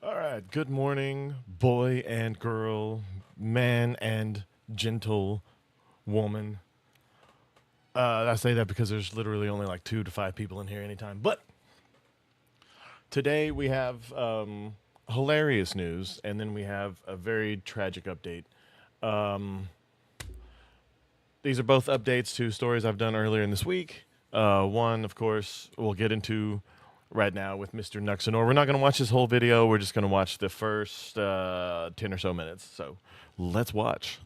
All right. Good morning, boy and girl, man and gentle woman. I say that because there's literally only like 2 to 5 people in here anytime. But today we have hilarious news, and then we have a very tragic update. Um, these are both updates to stories I've done earlier in this week. One, of course, we'll get into right now with Mr. Nuxanor. We're not going to watch this whole video. We're just going to watch the first 10 or so minutes. So let's watch.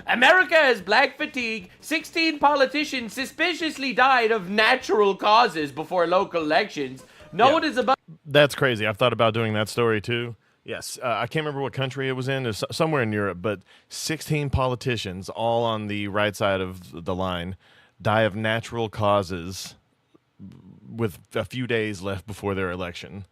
America has black fatigue. 16 politicians suspiciously died of natural causes before local elections. No one is about. That's crazy. I've thought about doing that story too. Yes, I can't remember what country it was in. It's somewhere in Europe, but 16 politicians, all on the right side of the line, die of natural causes with a few days left before their election.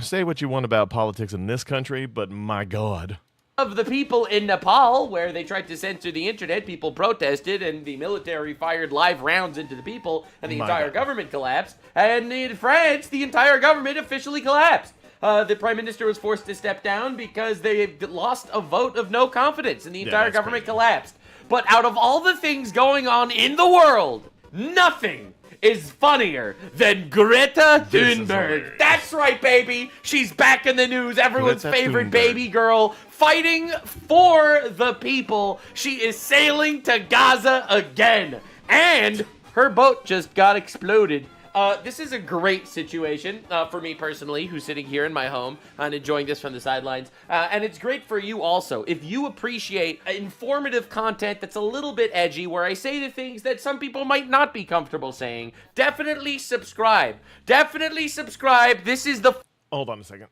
Say what you want about politics in this country, but my God. Of the people in Nepal, where they tried to censor the internet, people protested, and the military fired live rounds into the people, and the entire government collapsed. And in France, the entire government officially collapsed. The prime minister was forced to step down because they lost a vote of no confidence, and the entire government collapsed. But out of all the things going on in the world, nothing is funnier than Greta Thunberg. That's right, baby. She's back in the news. Everyone's favorite baby girl, fighting for the people. She is sailing to Gaza again. And her boat just got exploded. This is a great situation for me personally, who's sitting here in my home and enjoying this from the sidelines. And it's great for you also. If you appreciate informative content that's a little bit edgy, where I say the things that some people might not be comfortable saying, definitely subscribe. Definitely subscribe. This is the... Hold on a second.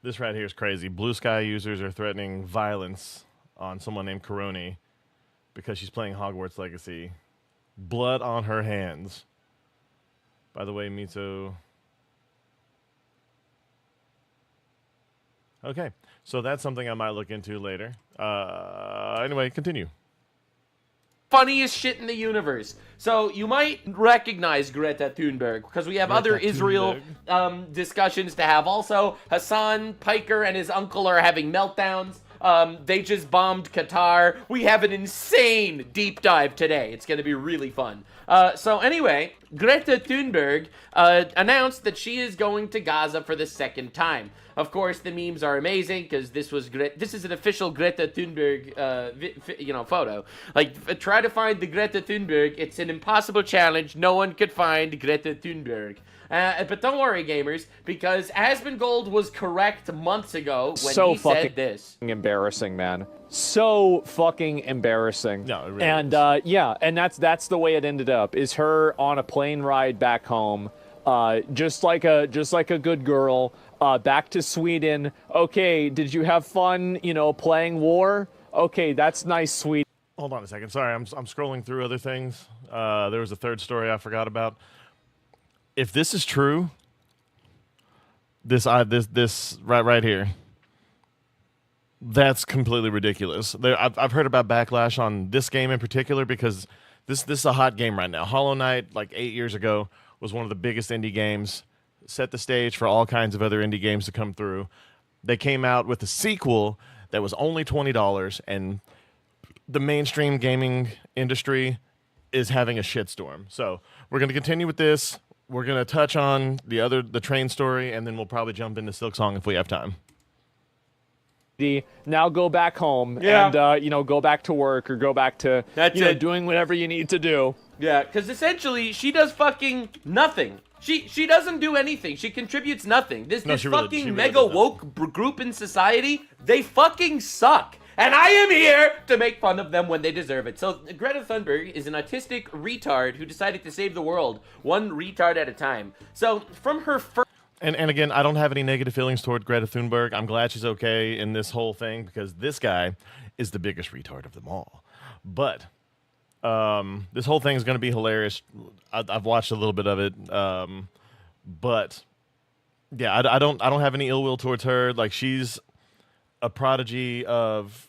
This right here is crazy. Blue Sky users are threatening violence on someone named Coroni because she's playing Hogwarts Legacy. Blood on her hands. By the way, Mitsu. Okay, so that's something I might look into later. Anyway, continue. Funniest shit in the universe. So you might recognize Greta Thunberg because we have other Israel discussions to have. Also, Hassan Piker and his uncle are having meltdowns. They just bombed Qatar. We have an insane deep dive today. It's going to be really fun. So anyway, Greta Thunberg announced that she is going to Gaza for the second time. Of course, the memes are amazing because this is an official Greta Thunberg, photo. Like, try to find the Greta Thunberg. It's an impossible challenge. No one could find Greta Thunberg. But don't worry, gamers, because Asmongold was correct months ago when he said this. Embarrassing, man. So fucking embarrassing. No, it really is. And that's the way it ended up. Is her on a plane ride back home, just like a good girl, back to Sweden. Okay, did you have fun? Playing war. Okay, that's nice, sweet. Hold on a second. Sorry, I'm scrolling through other things. There was a third story I forgot about. If this is true, this right here, that's completely ridiculous. I've heard about backlash on this game in particular because this is a hot game right now. Hollow Knight, like 8 years ago, was one of the biggest indie games, set the stage for all kinds of other indie games to come through. They came out with a sequel that was only $20, and the mainstream gaming industry is having a shitstorm. So we're going to continue with this. We're going to touch on the train story, and then we'll probably jump into Silksong if we have time. Now go back home and, go back to work or go back to, doing whatever you need to do. Yeah, because essentially, she does fucking nothing. She doesn't do anything. She contributes nothing. This fucking mega woke group in society, they fucking suck. And I am here to make fun of them when they deserve it. So Greta Thunberg is an autistic retard who decided to save the world, one retard at a time. So from her first... And again, I don't have any negative feelings toward Greta Thunberg. I'm glad she's okay in this whole thing because this guy is the biggest retard of them all. But this whole thing is going to be hilarious. I've watched a little bit of it. But yeah, I don't have any ill will towards her. Like, she's a prodigy of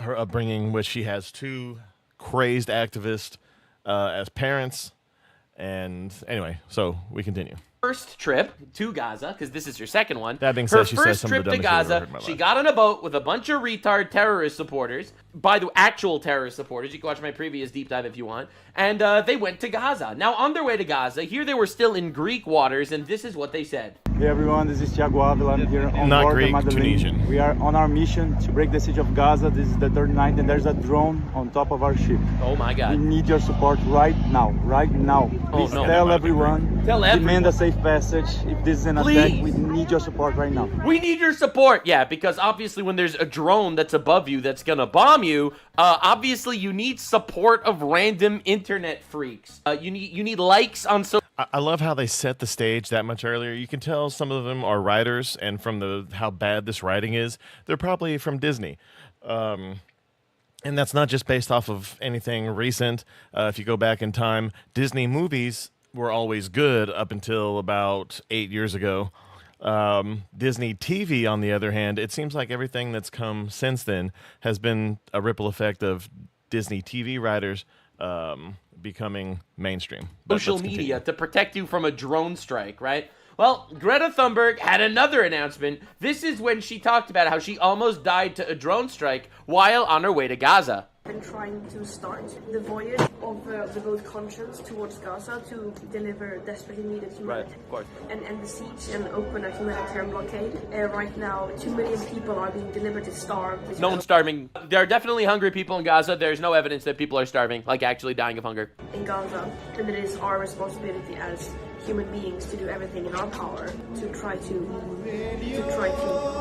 her upbringing, which she has 2 crazed activists as parents. And anyway, so we continue. first trip to Gaza, because this is her second one. That being her said, she says first some of trip the to dumbest shit I've ever Gaza, heard in my she life. got on a boat with a bunch of retard terrorist supporters. By the actual terrorist supporters, you can watch my previous deep dive if you want. And they went to Gaza. Now, on their way to Gaza, here they were still in Greek waters, and this is what they said. Hey everyone, this is Thiago Avila. I'm here on Not board Greek, the Madeleine. Tunisian. We are on our mission to break the siege of Gaza. This is the third night, and there's a drone on top of our ship. Oh my We God. need your support right now, right now. Please no. tell everyone. Tell everyone. Demand a safe passage. If this is an Please. attack, we need your support right now. We need your support. Yeah, because obviously when there's a drone that's above you that's gonna bomb you, obviously you need support of random internet freaks. You need likes on social. I love how they set the stage that much earlier. You can tell some of them are writers, and from how bad this writing is, they're probably from Disney. And that's not just based off of anything recent. If you go back in time, Disney movies were always good up until about 8 years ago. Disney TV, on the other hand, it seems like everything that's come since then has been a ripple effect of Disney TV writers becoming mainstream. But Social let's media continue. to protect you from a drone strike, right? Well, Greta Thunberg had another announcement. This is when she talked about how she almost died to a drone strike while on her way to Gaza. And trying to start the voyage of the boat Conscience towards Gaza to deliver desperately needed humanitarian and end the siege and open a humanitarian blockade. Right now, 2 million people are being delivered to starve. No one's starving. There are definitely hungry people in Gaza. There's no evidence that people are starving, like actually dying of hunger. In Gaza, and it is our responsibility as human beings to do everything in our power to try to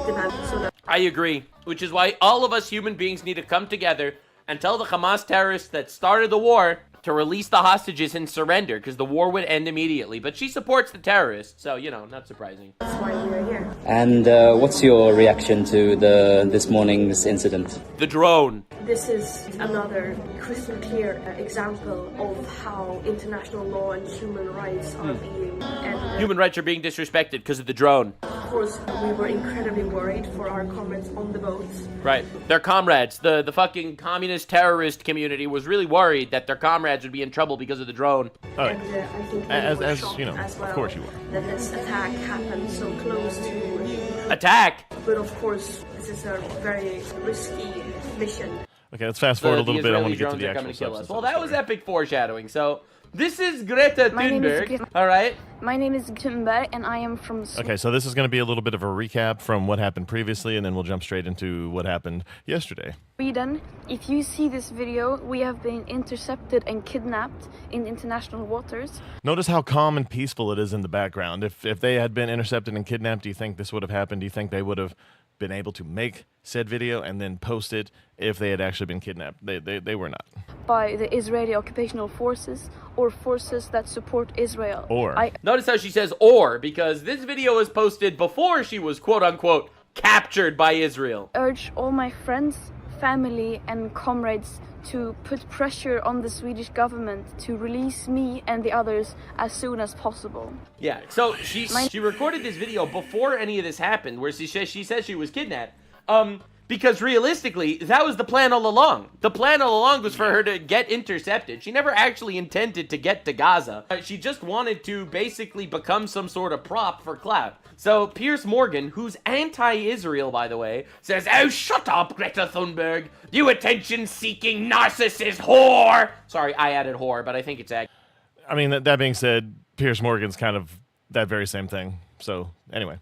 demand so that. I agree, which is why all of us human beings need to come together and tell the Hamas terrorists that started the war to release the hostages and surrender, because the war would end immediately. But she supports the terrorists, so, not surprising. That's why we are here. And what's your reaction to this morning's incident? The drone. This is another crystal clear example of how international law and human rights are being and Human rights are being disrespected because of the drone. of course we were incredibly worried for our comrades on the boats. Right. Their comrades, the fucking communist terrorist community was really worried that their comrades would be in trouble because of the drone. Oh, And I think we as- were as, shocked you know, as of well course you were. that this attack happened so close to. Attack! But of course, this is a very risky mission. Okay, let's fast forward a The little bit. I want Israeli to get to drones the are actual coming to kill us. substance Well, of the that was story. epic foreshadowing. So, this is Greta My name is Thunberg. Greta. All right. My name is Thunberg, and I am from Sweden. Okay, so this is going to be a little bit of a recap from what happened previously, and then we'll jump straight into what happened yesterday. If you see this video, we have been intercepted and kidnapped in international waters. Notice how calm and peaceful it is in the background. If they had been intercepted and kidnapped, do you think this would have happened? Do you think they would have been able to make said video and then post it if they had actually been kidnapped? They were not. By the Israeli occupational forces or forces that support Israel. Or. I Notice how she says or, because this video was posted before she was quote-unquote captured by Israel. urge all my friends, family, and comrades to put pressure on the Swedish government to release me and the others as soon as possible. Yeah, so she recorded this video before any of this happened, where she says she was kidnapped. Because realistically, that was the plan all along. The plan all along was for her to get intercepted. She never actually intended to get to Gaza. She just wanted to basically become some sort of prop for clout. So Piers Morgan, who's anti-Israel, by the way, says, "Oh, shut up, Greta Thunberg, you attention-seeking narcissist whore." Sorry, I added whore, but I think it's accurate. I mean, that being said, Piers Morgan's kind of that very same thing. So, anyway.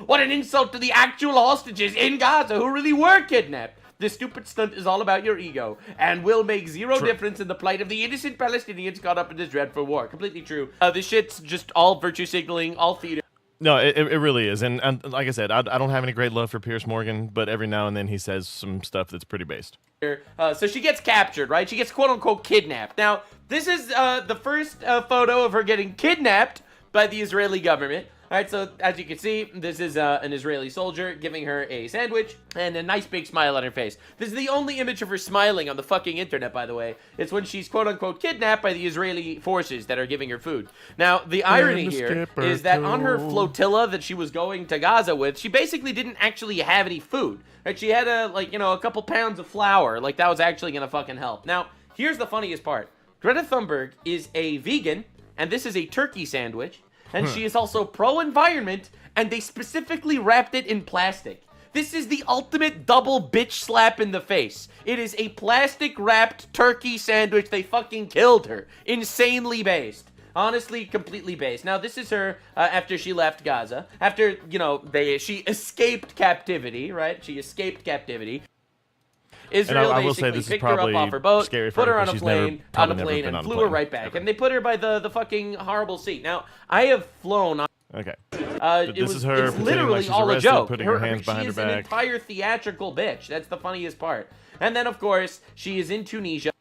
What an insult to the actual hostages in Gaza who really were kidnapped. This stupid stunt is all about your ego and will make zero difference in the plight of the innocent Palestinians caught up in this dreadful war. Completely true. This shit's just all virtue signaling, all theater. No, it really is. And like I said, I don't have any great love for Piers Morgan, but every now and then he says some stuff that's pretty based. So she gets captured, right? She gets quote-unquote kidnapped. Now, this is the first photo of her getting kidnapped by the Israeli government. All right, so as you can see, this is an Israeli soldier giving her a sandwich and a nice big smile on her face. This is the only image of her smiling on the fucking internet, by the way. It's when she's quote-unquote kidnapped by the Israeli forces that are giving her food. Now, the irony here is that on her flotilla that she was going to Gaza with, she basically didn't actually have any food. Right? She had a couple pounds of flour. Like, that was actually gonna fucking help. Now, here's the funniest part. Greta Thunberg is a vegan, and this is a turkey sandwich. and she is also pro-environment, and they specifically wrapped it in plastic. This is the ultimate double bitch slap in the face. It is a plastic-wrapped turkey sandwich. They fucking killed her. Insanely based. Honestly, completely based. Now, this is her after she left Gaza. After, you know, she escaped captivity, right? She escaped captivity. Israel I will say basically this is picked her up probably off her boat, scary for put her her on a because she's never- plane, probably never and been on a flew her plane, right back. ever. And they put her by the fucking horrible seat. Now, I have flown on. Okay. This is her it's pretending literally like she's all arrested, a joke. putting her hands behind she her is an back. entire theatrical bitch. That's the funniest part. And then, of course, she is in Tunisia.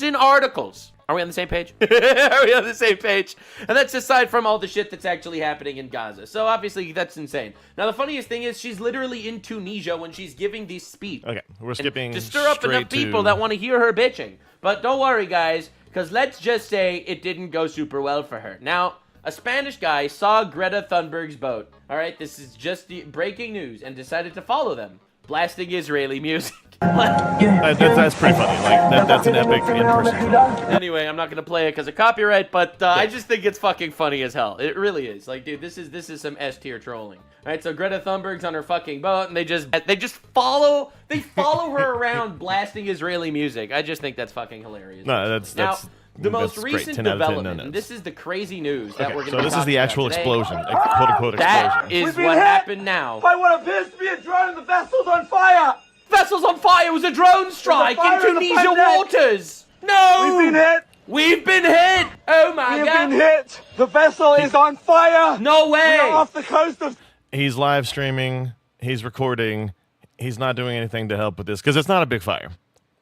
In articles. Are we on the same page? Are we on the same page? And that's aside from all the shit that's actually happening in Gaza. So obviously that's insane. Now the funniest thing is she's literally in Tunisia when she's giving this speech. Okay, we're skipping to stir up enough straight people to- that want to hear her bitching. But don't worry, guys, because let's just say it didn't go super well for her. Now, a Spanish guy saw Greta Thunberg's boat. All right, this is just the breaking news, and decided to follow them, blasting Israeli music. That's pretty funny. Like that's an epic in-person. Anyway, I'm not gonna play it because of copyright, but I just think it's fucking funny as hell. It really is. Like, dude, this is some S tier trolling. All right, so Greta Thunberg's on her fucking boat, and they just follow her around blasting Israeli music. I just think that's fucking hilarious. No, that's now. The most that's great. recent 10 out of 10 development, no and notes. this is the crazy news that Okay, we're going so to this is the actual explosion, quote unquote That explosion. is what happened now. By what appears to be a drone, the vessel's on fire! Vessels on fire was a drone strike fire in in the Tunisia front deck. waters. No, We've been hit! We've been hit. Oh my We've god. been hit! The vessel is on fire! No We way. are off the coast of... He's live streaming. He's recording. He's not doing anything to help with this because it's not a big fire.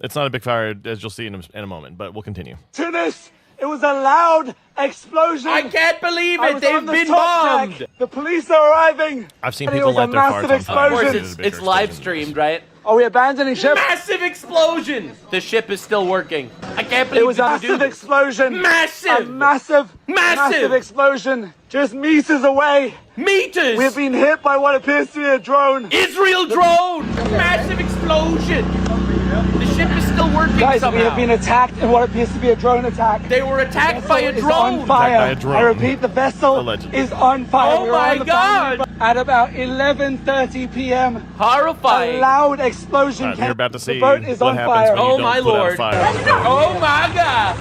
It's not a big fire, as you'll see in a moment. But we'll continue. Tunis! It was a loud explosion! I can't believe I it. was They've on the been top bombed. deck. The police are arriving! I've seen And it people was a light their farts massive on Of fire. course, explosion. It is a big it's live explosion. streamed, right? Are we abandoning ship? Massive explosion. The ship is still working. I can't believe It was a people do massive this. explosion! Massive. A massive explosion! Just meters away! Meters. We've been hit by what appears to be a drone! Israel drone. Massive explosion. The ship is still working Guys, somehow. we have been attacked in what appears to be a drone attack. They were attacked by a Is drone. on fire. Attacked by a drone. I repeat, the vessel Allegedly. is on fire. Oh We're my on the God. boundary at about 11:30 p.m. Horrifying. A loud explosion. You're about to see the boat is what on happens fire. when you Oh don't my put out a lord. fire. Oh my god.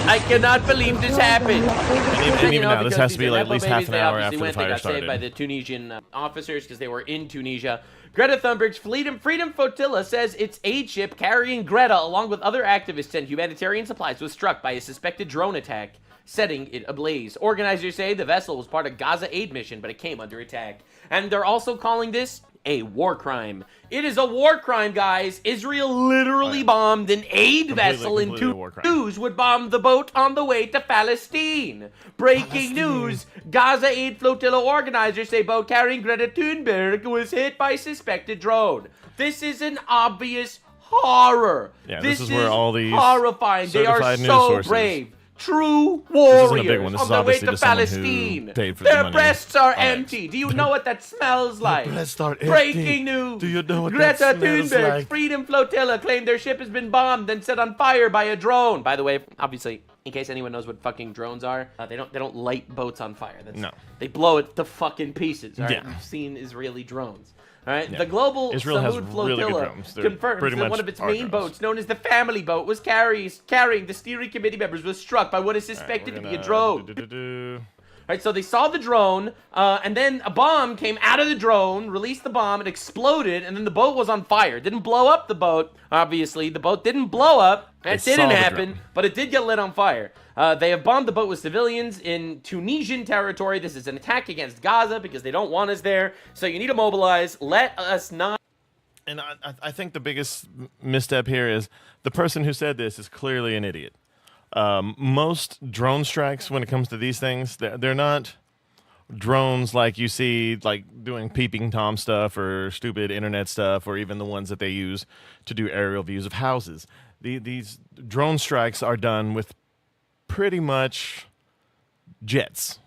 I cannot believe this happened. And even now, this has to be like at least half an hour after the They fire got saved by started. the Tunisian officers because they were in Tunisia. Greta Thunberg's Freedom Flotilla says its aid ship carrying Greta, along with other activists and humanitarian supplies, was struck by a suspected drone attack, setting it ablaze. Organizers say the vessel was part of Gaza aid mission, but it came under attack. And they're also calling this a war crime. It is a war crime, guys. Israel literally bombed an aid vessel in completely a war crime. News would bomb the boat on the way to Palestine. Breaking news. Gaza aid flotilla organizers say boat carrying Greta Thunberg was hit by suspected drone. This is an obvious horror. Yeah, this is where all these horrifying. They are certified news so sources- brave. True isn't a warriors big one. This on is their way obviously to just someone who Palestine. paid for the Their money. breasts are Alright. empty. Do you know what that smells like? breasts are empty. Breaking news. Do you know what Greta that smells Thunberg's like? Freedom Flotilla claimed their ship has been bombed and set on fire by a drone. By the way, obviously, in case anyone knows what fucking drones are, they don't light boats on fire. No. They blow it to fucking pieces. All right? Yeah. We've seen Israeli drones. All right, Yeah. the global Israel has Samud really good Flotilla drones. They're confirms pretty that much one of its our main drones. boats, known as the Family Boat, was carrying the steering committee members, was struck by what is suspected to be a drone. Right, so they saw the drone, and then a bomb came out of the drone, released the bomb, it exploded, and then the boat was on fire. It didn't blow up the boat, obviously. The boat didn't blow up. That They didn't saw the happen, drone. but it did get lit on fire. They have bombed the boat with civilians in Tunisian territory. This is an attack against Gaza because they don't want us there. So you need to mobilize. Let us not. And I think the biggest misstep here is the person who said this is clearly an idiot. Most drone strikes, when it comes to these things, they're not drones like you see, like doing peeping Tom stuff or stupid internet stuff, or even the ones that they use to do aerial views of houses. These drone strikes are done with pretty much jets,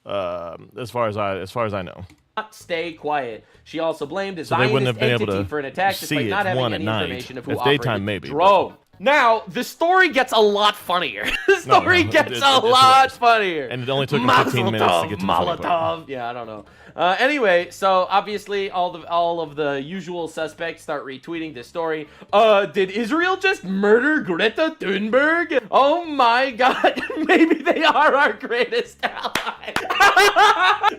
as far as I know. Not stay quiet. She also blamed a So they wouldn't Zionist have been able entity to for an attack see despite it, not having one, at any night. information of who If operated daytime, the maybe, but drone. Now, the story gets a lot funnier. The story gets it's a lot worse. funnier. And it only took him 15 minutes to get to the funny part. Molotov. Yeah, I don't know. Anyway, so obviously all of the usual suspects start retweeting this story. Did Israel just murder Greta Thunberg? Oh my god, maybe they are our greatest ally.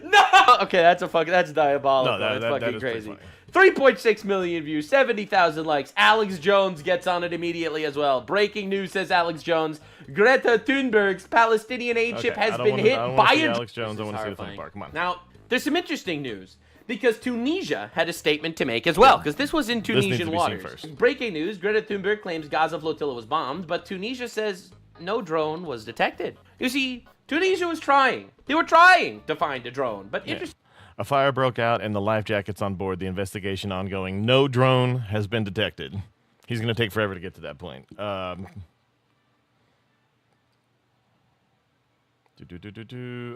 No. Okay, that's diabolical. No, that's fucking is crazy. 3.6 million views, 70,000 likes. Alex Jones gets on it immediately as well. Breaking news, says Alex Jones. Greta Thunberg's Palestinian aid ship has been hit by a... Alex Jones. I want to see the funny part. Come on. Now, there's some interesting news. Because Tunisia had a statement to make as well. Because this was in Tunisian waters. Breaking news, Greta Thunberg claims Gaza flotilla was bombed. But Tunisia says no drone was detected. You see, Tunisia was trying. They were trying to find a drone. But interesting. A fire broke out and the life jacket's on board. The investigation ongoing. No drone has been detected. He's going to take forever to get to that point.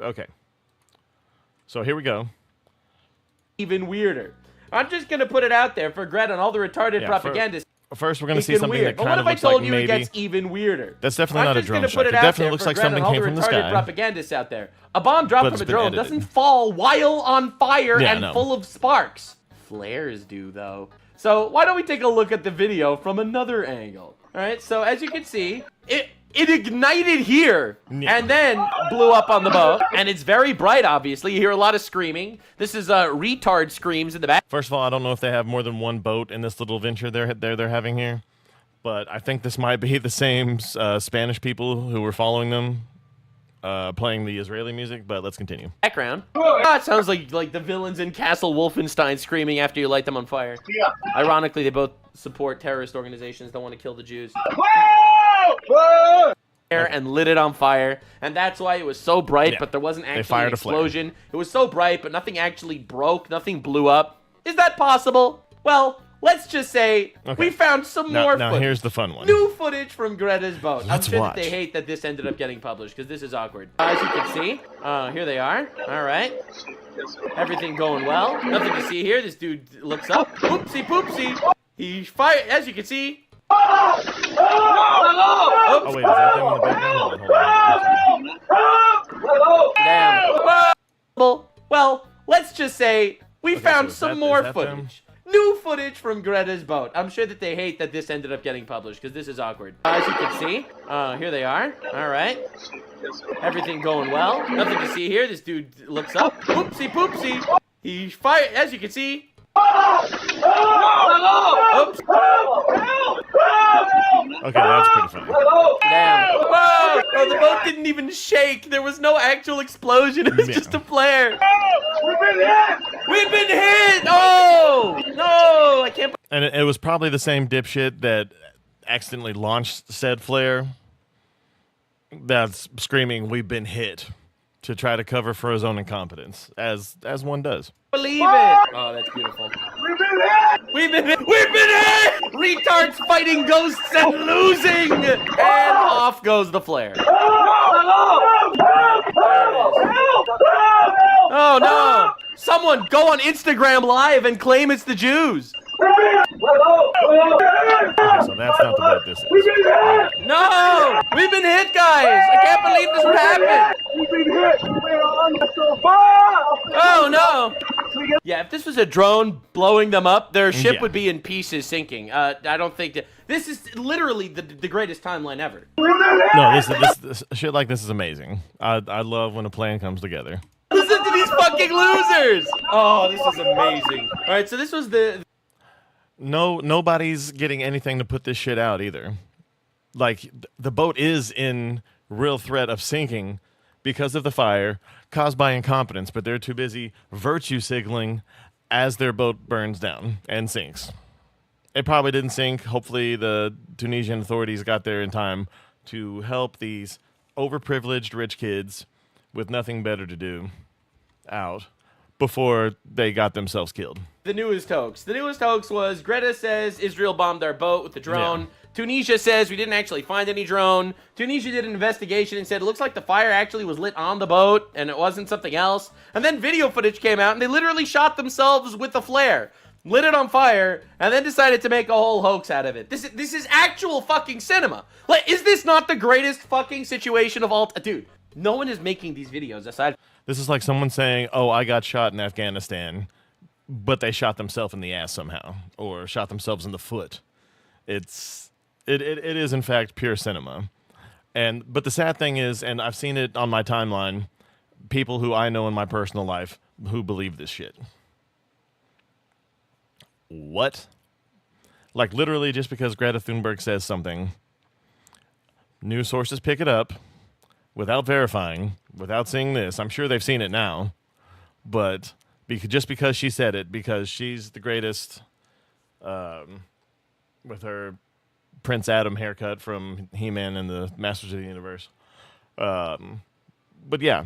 Okay. So here we go. Even weirder. I'm just going to put it out there for Greta and all the retarded propagandists. First, we're going to see something that kind of looks like maybe... What if I told you it gets even weirder? That's definitely not a drone shot. It definitely looks like something came from the sky. Propagandists out there. A bomb dropped from a drone doesn't fall while on fire and full of sparks. Flares do, though. So why don't we take a look at the video from another angle? All right, so as you can see, it ignited here and then blew up on the boat. And it's very bright, obviously. You hear a lot of screaming. This is retard screams in the back. First of all, I don't know if they have more than one boat in this little venture they're having here. But I think this might be the same Spanish people who were following them playing the Israeli music. But let's continue. Background. Oh, it sounds like the villains in Castle Wolfenstein screaming after you light them on fire. Yeah. Ironically, they both support terrorist organizations that want to kill the Jews. And lit it on fire, and that's why it was so bright, but there wasn't actually an explosion. It was so bright, but nothing actually broke, nothing blew up. Is that possible? Well, let's just say we found some more footage. Now here's the fun one. New footage from Greta's boat. I'm sure that they hate that this ended up getting published, because this is awkward. As you can see, here they are. All right. Everything going well. Nothing to see here. This dude looks up. Oopsie poopsie. He fired, as you can see. Oh, wait, is that them in the background? Hold on. Damn. Well, let's just say we found some more footage. New footage from Greta's boat. I'm sure that they hate that this ended up getting published, because this is awkward. As you can see, here they are. All right. Everything going well. Nothing to see here. This dude looks up. Oopsie poopsie. He fired, as you can see. Oops. Okay, that's pretty funny. Damn. Whoa! Oh, the boat didn't even shake. There was no actual explosion. It was just a flare. We've been hit! We've been hit! Oh! No! I can't... And it was probably the same dipshit that accidentally launched said flare that's screaming, "We've been hit," to try to cover for his own incompetence, as one does. Believe it! Oh, that's beautiful. We've been hit! We've been hit! We've been hit! Retards fighting ghosts and losing! And off goes the flare. Oh no! Someone go on Instagram Live and claim it's the Jews! Okay, so that's not the boat this is. No! We've been hit, guys! I can't believe this would happen! We've been hit! Oh no! Yeah, if this was a drone blowing them up, their ship would be in pieces sinking. I don't think that... This is literally the greatest timeline ever. No, this shit like this is amazing. I love when a plan comes together. Listen to these fucking losers! Oh, this is amazing. Alright, so this was the... Nobody's getting anything to put this shit out either. Like, the boat is in real threat of sinking because of the fire caused by incompetence, but they're too busy virtue signaling as their boat burns down and sinks. It probably didn't sink. Hopefully the Tunisian authorities got there in time to help these overprivileged rich kids with nothing better to do out before they got themselves killed. The newest hoax. The newest hoax was Greta says Israel bombed our boat with the drone. Yeah. Tunisia says we didn't actually find any drone. Tunisia did an investigation and said it looks like the fire actually was lit on the boat and it wasn't something else. And then video footage came out and they literally shot themselves with a flare. lit it on fire, and then decided to make a whole hoax out of it. This is actual fucking cinema. Like, is this not the greatest fucking situation of all dude, no one is making these videos aside. This is like someone saying, oh, I got shot in Afghanistan, but they shot themselves in the ass somehow, or shot themselves in the foot. It is, in fact, pure cinema. But the sad thing is, and I've seen it on my timeline, people who I know in my personal life who believe this shit. What? Like, literally, just because Greta Thunberg says something, news sources pick it up without verifying, without seeing this. I'm sure they've seen it now, but just because she said it, because she's the greatest, with her Prince Adam haircut from He-Man and the Masters of the Universe. But yeah.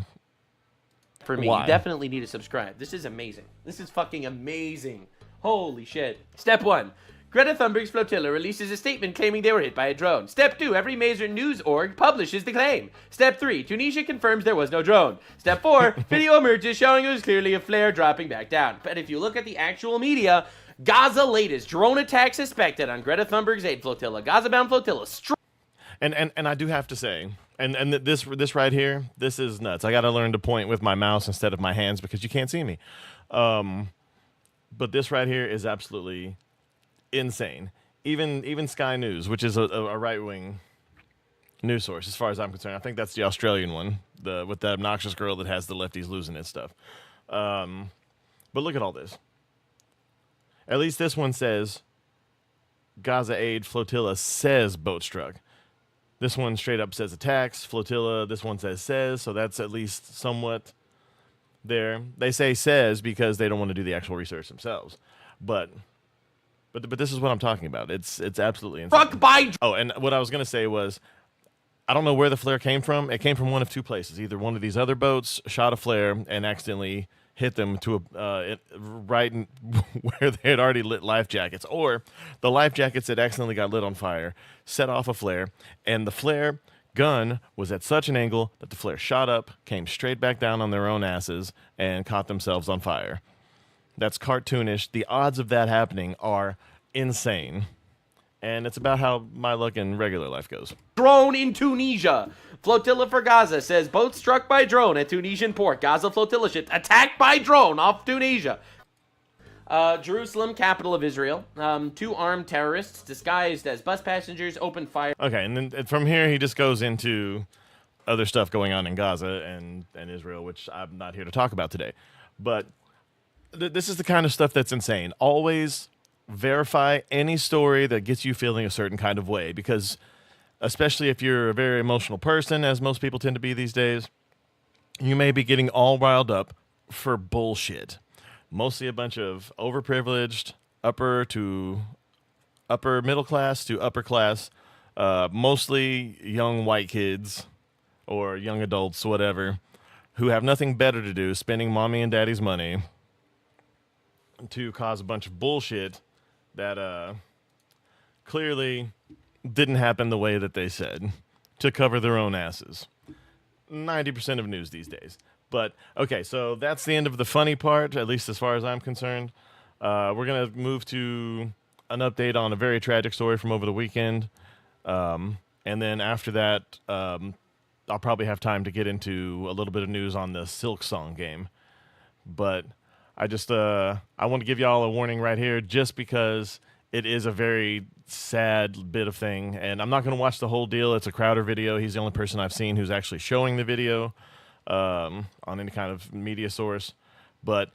For me, you definitely need to subscribe. This is amazing. This is fucking amazing. Holy shit. Step 1. Greta Thunberg's flotilla releases a statement claiming they were hit by a drone. Step 2. Every major news org publishes the claim. Step 3. Tunisia confirms there was no drone. Step 4. Video emerges showing it was clearly a flare dropping back down. But if you look at the actual media, Gaza latest drone attack suspected on Greta Thunberg's aid flotilla. Gaza-bound flotilla. And I do have to say, and this right here, this is nuts. I got to learn to point with my mouse instead of my hands because you can't see me. But this right here is absolutely insane. Even Sky News, which is a right-wing news source, as far as I'm concerned. I think that's the Australian one, with the obnoxious girl that has the lefties losing it stuff. But look at all this. At least this one says Gaza aid flotilla says boat struck. This one straight up says attacks, flotilla. This one says, so that's at least somewhat there. They say says because they don't want to do the actual research themselves. But this is what I'm talking about. It's absolutely insane. Struck by... Oh, and what I was going to say was, I don't know where the flare came from. It came from one of two places. Either one of these other boats shot a flare and accidentally hit them to right where they had already lit life jackets, or the life jackets that accidentally got lit on fire set off a flare, and the flare gun was at such an angle that the flare shot up, came straight back down on their own asses, and caught themselves on fire. That's cartoonish. The odds of that happening are insane. And it's about how my luck in regular life goes. Drone in Tunisia. Flotilla for Gaza says boat struck by drone at Tunisian port. Gaza flotilla ship attacked by drone off Tunisia. Jerusalem, capital of Israel. 2 armed terrorists disguised as bus passengers opened fire. Okay, and then from here he just goes into other stuff going on in Gaza and Israel, which I'm not here to talk about today. But this is the kind of stuff that's insane. Always verify any story that gets you feeling a certain kind of way, because especially if you're a very emotional person, as most people tend to be these days, you may be getting all riled up for bullshit. Mostly a bunch of overprivileged, upper middle class to upper class, mostly young white kids or young adults, whatever, who have nothing better to do, spending mommy and daddy's money to cause a bunch of bullshit that clearly didn't happen the way that they said, to cover their own asses. 90% of news these days. But, okay, so that's the end of the funny part, at least as far as I'm concerned. We're going to move to an update on a very tragic story from over the weekend. And then after that, I'll probably have time to get into a little bit of news on the Silk Song game. But I want to give y'all a warning right here, just because it is a very sad bit of thing. And I'm not going to watch the whole deal. It's a Crowder video. He's the only person I've seen who's actually showing the video on any kind of media source. But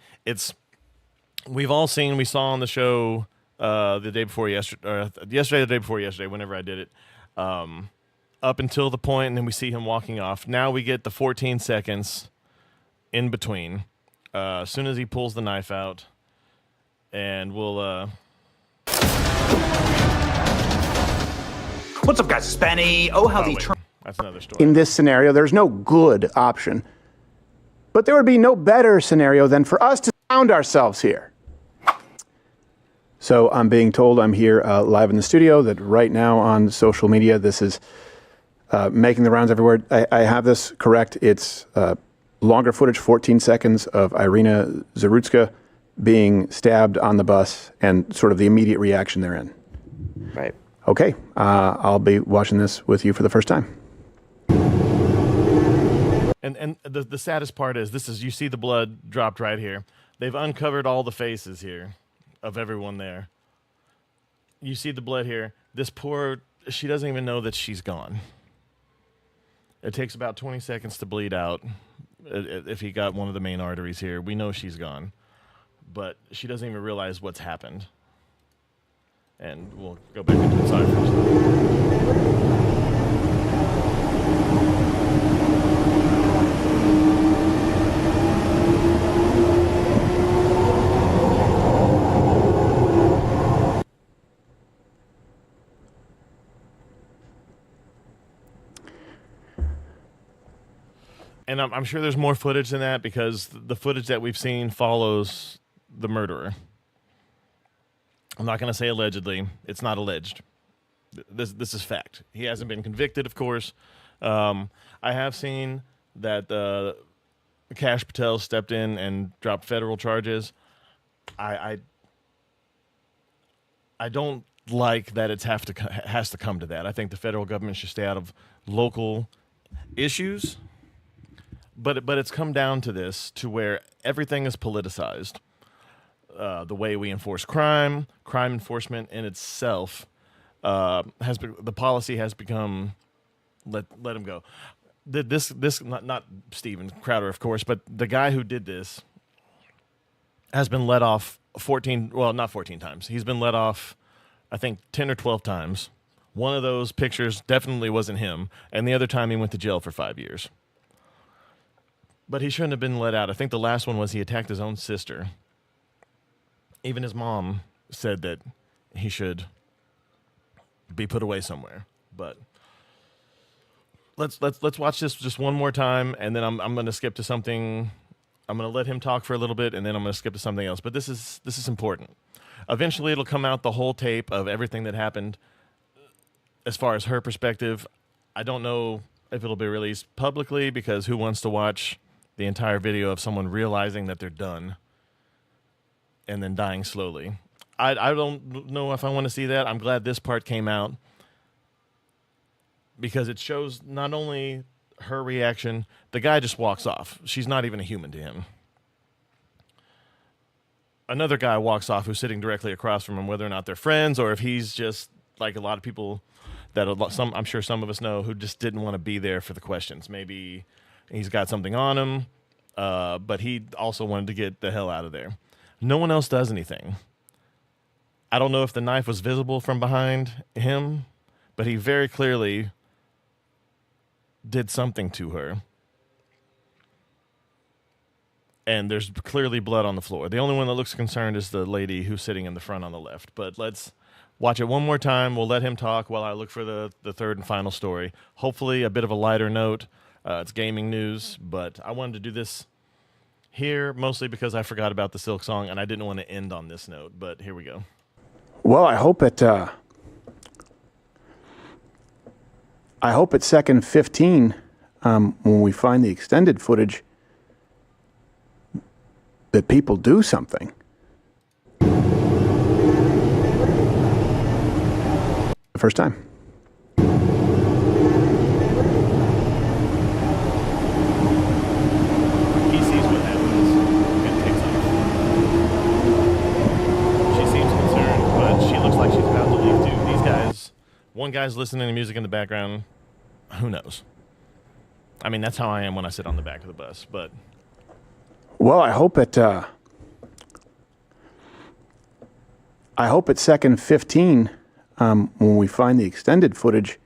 we saw on the show the day before yesterday, the day before yesterday, whenever I did it, up until the point, and then we see him walking off. Now we get the 14 seconds in between. As soon as he pulls the knife out, and we'll... What's up, guys? It's Benny. Oh, how that's another story. In this scenario, there's no good option. But there would be no better scenario than for us to sound ourselves here. So I'm being told I'm here live in the studio, that right now on social media, this is making the rounds everywhere. I have this correct. It's longer footage, 14 seconds of Irina Zarutska being stabbed on the bus and sort of the immediate reaction therein. Right. Okay, I'll be watching this with you for the first time. And the saddest part is you see the blood dropped right here. They've uncovered all the faces here of everyone there. You see the blood here. This poor, she doesn't even know that she's gone. It takes about 20 seconds to bleed out. If he got one of the main arteries here, we know she's gone. But she doesn't even realize what's happened. And we'll go back into the side first. And I'm sure there's more footage than that because the footage that we've seen follows the murderer. I'm not going to say allegedly. It's not alleged. This is fact. He hasn't been convicted, of course. I have seen that Kash Patel stepped in and dropped federal charges. I don't like that it has to come to that. I think the federal government should stay out of local issues. But it's come down to this, to where everything is politicized. The way we enforce crime enforcement in itself the policy has become let him go. This not Steven Crowder, of course, but the guy who did this has been let off 14. Well, not 14 times. He's been let off, I think, 10 or 12 times. One of those pictures definitely wasn't him, and the other time he went to jail for 5 years. But he shouldn't have been let out. I think the last one was he attacked his own sister. Even his mom said that he should be put away somewhere. But let's watch this just one more time, and then I'm going to skip to something. I'm going to let him talk for a little bit, and then I'm going to skip to something else. But this is important. Eventually, it'll come out, the whole tape of everything that happened as far as her perspective. I don't know if it'll be released publicly, because who wants to watch the entire video of someone realizing that they're done and then dying slowly? I don't know if I want to see that. I'm glad this part came out because it shows not only her reaction, the guy just walks off. She's not even a human to him. Another guy walks off who's sitting directly across from him, whether or not they're friends or if he's just like a lot of people that I'm sure some of us know, who just didn't want to be there for the questions. Maybe he's got something on him, but he also wanted to get the hell out of there. No one else does anything. I don't know if the knife was visible from behind him, but he very clearly did something to her. And there's clearly blood on the floor. The only one that looks concerned is the lady who's sitting in the front on the left. But let's watch it one more time. We'll let him talk while I look for the third and final story. Hopefully a bit of a lighter note. It's gaming news, but I wanted to do this here mostly because I forgot about the Silk song, and I didn't want to end on this note, but here we go. Well, I hope at second 15, when we find the extended footage, that people do something. The first time. He sees what happens and takes off. She seems concerned, but she looks like she's about to leave too. These guys, one guy's listening to music in the background. Who knows? I mean, that's how I am when I sit on the back of the bus, but... Well, I hope at second 15, when we find the extended footage,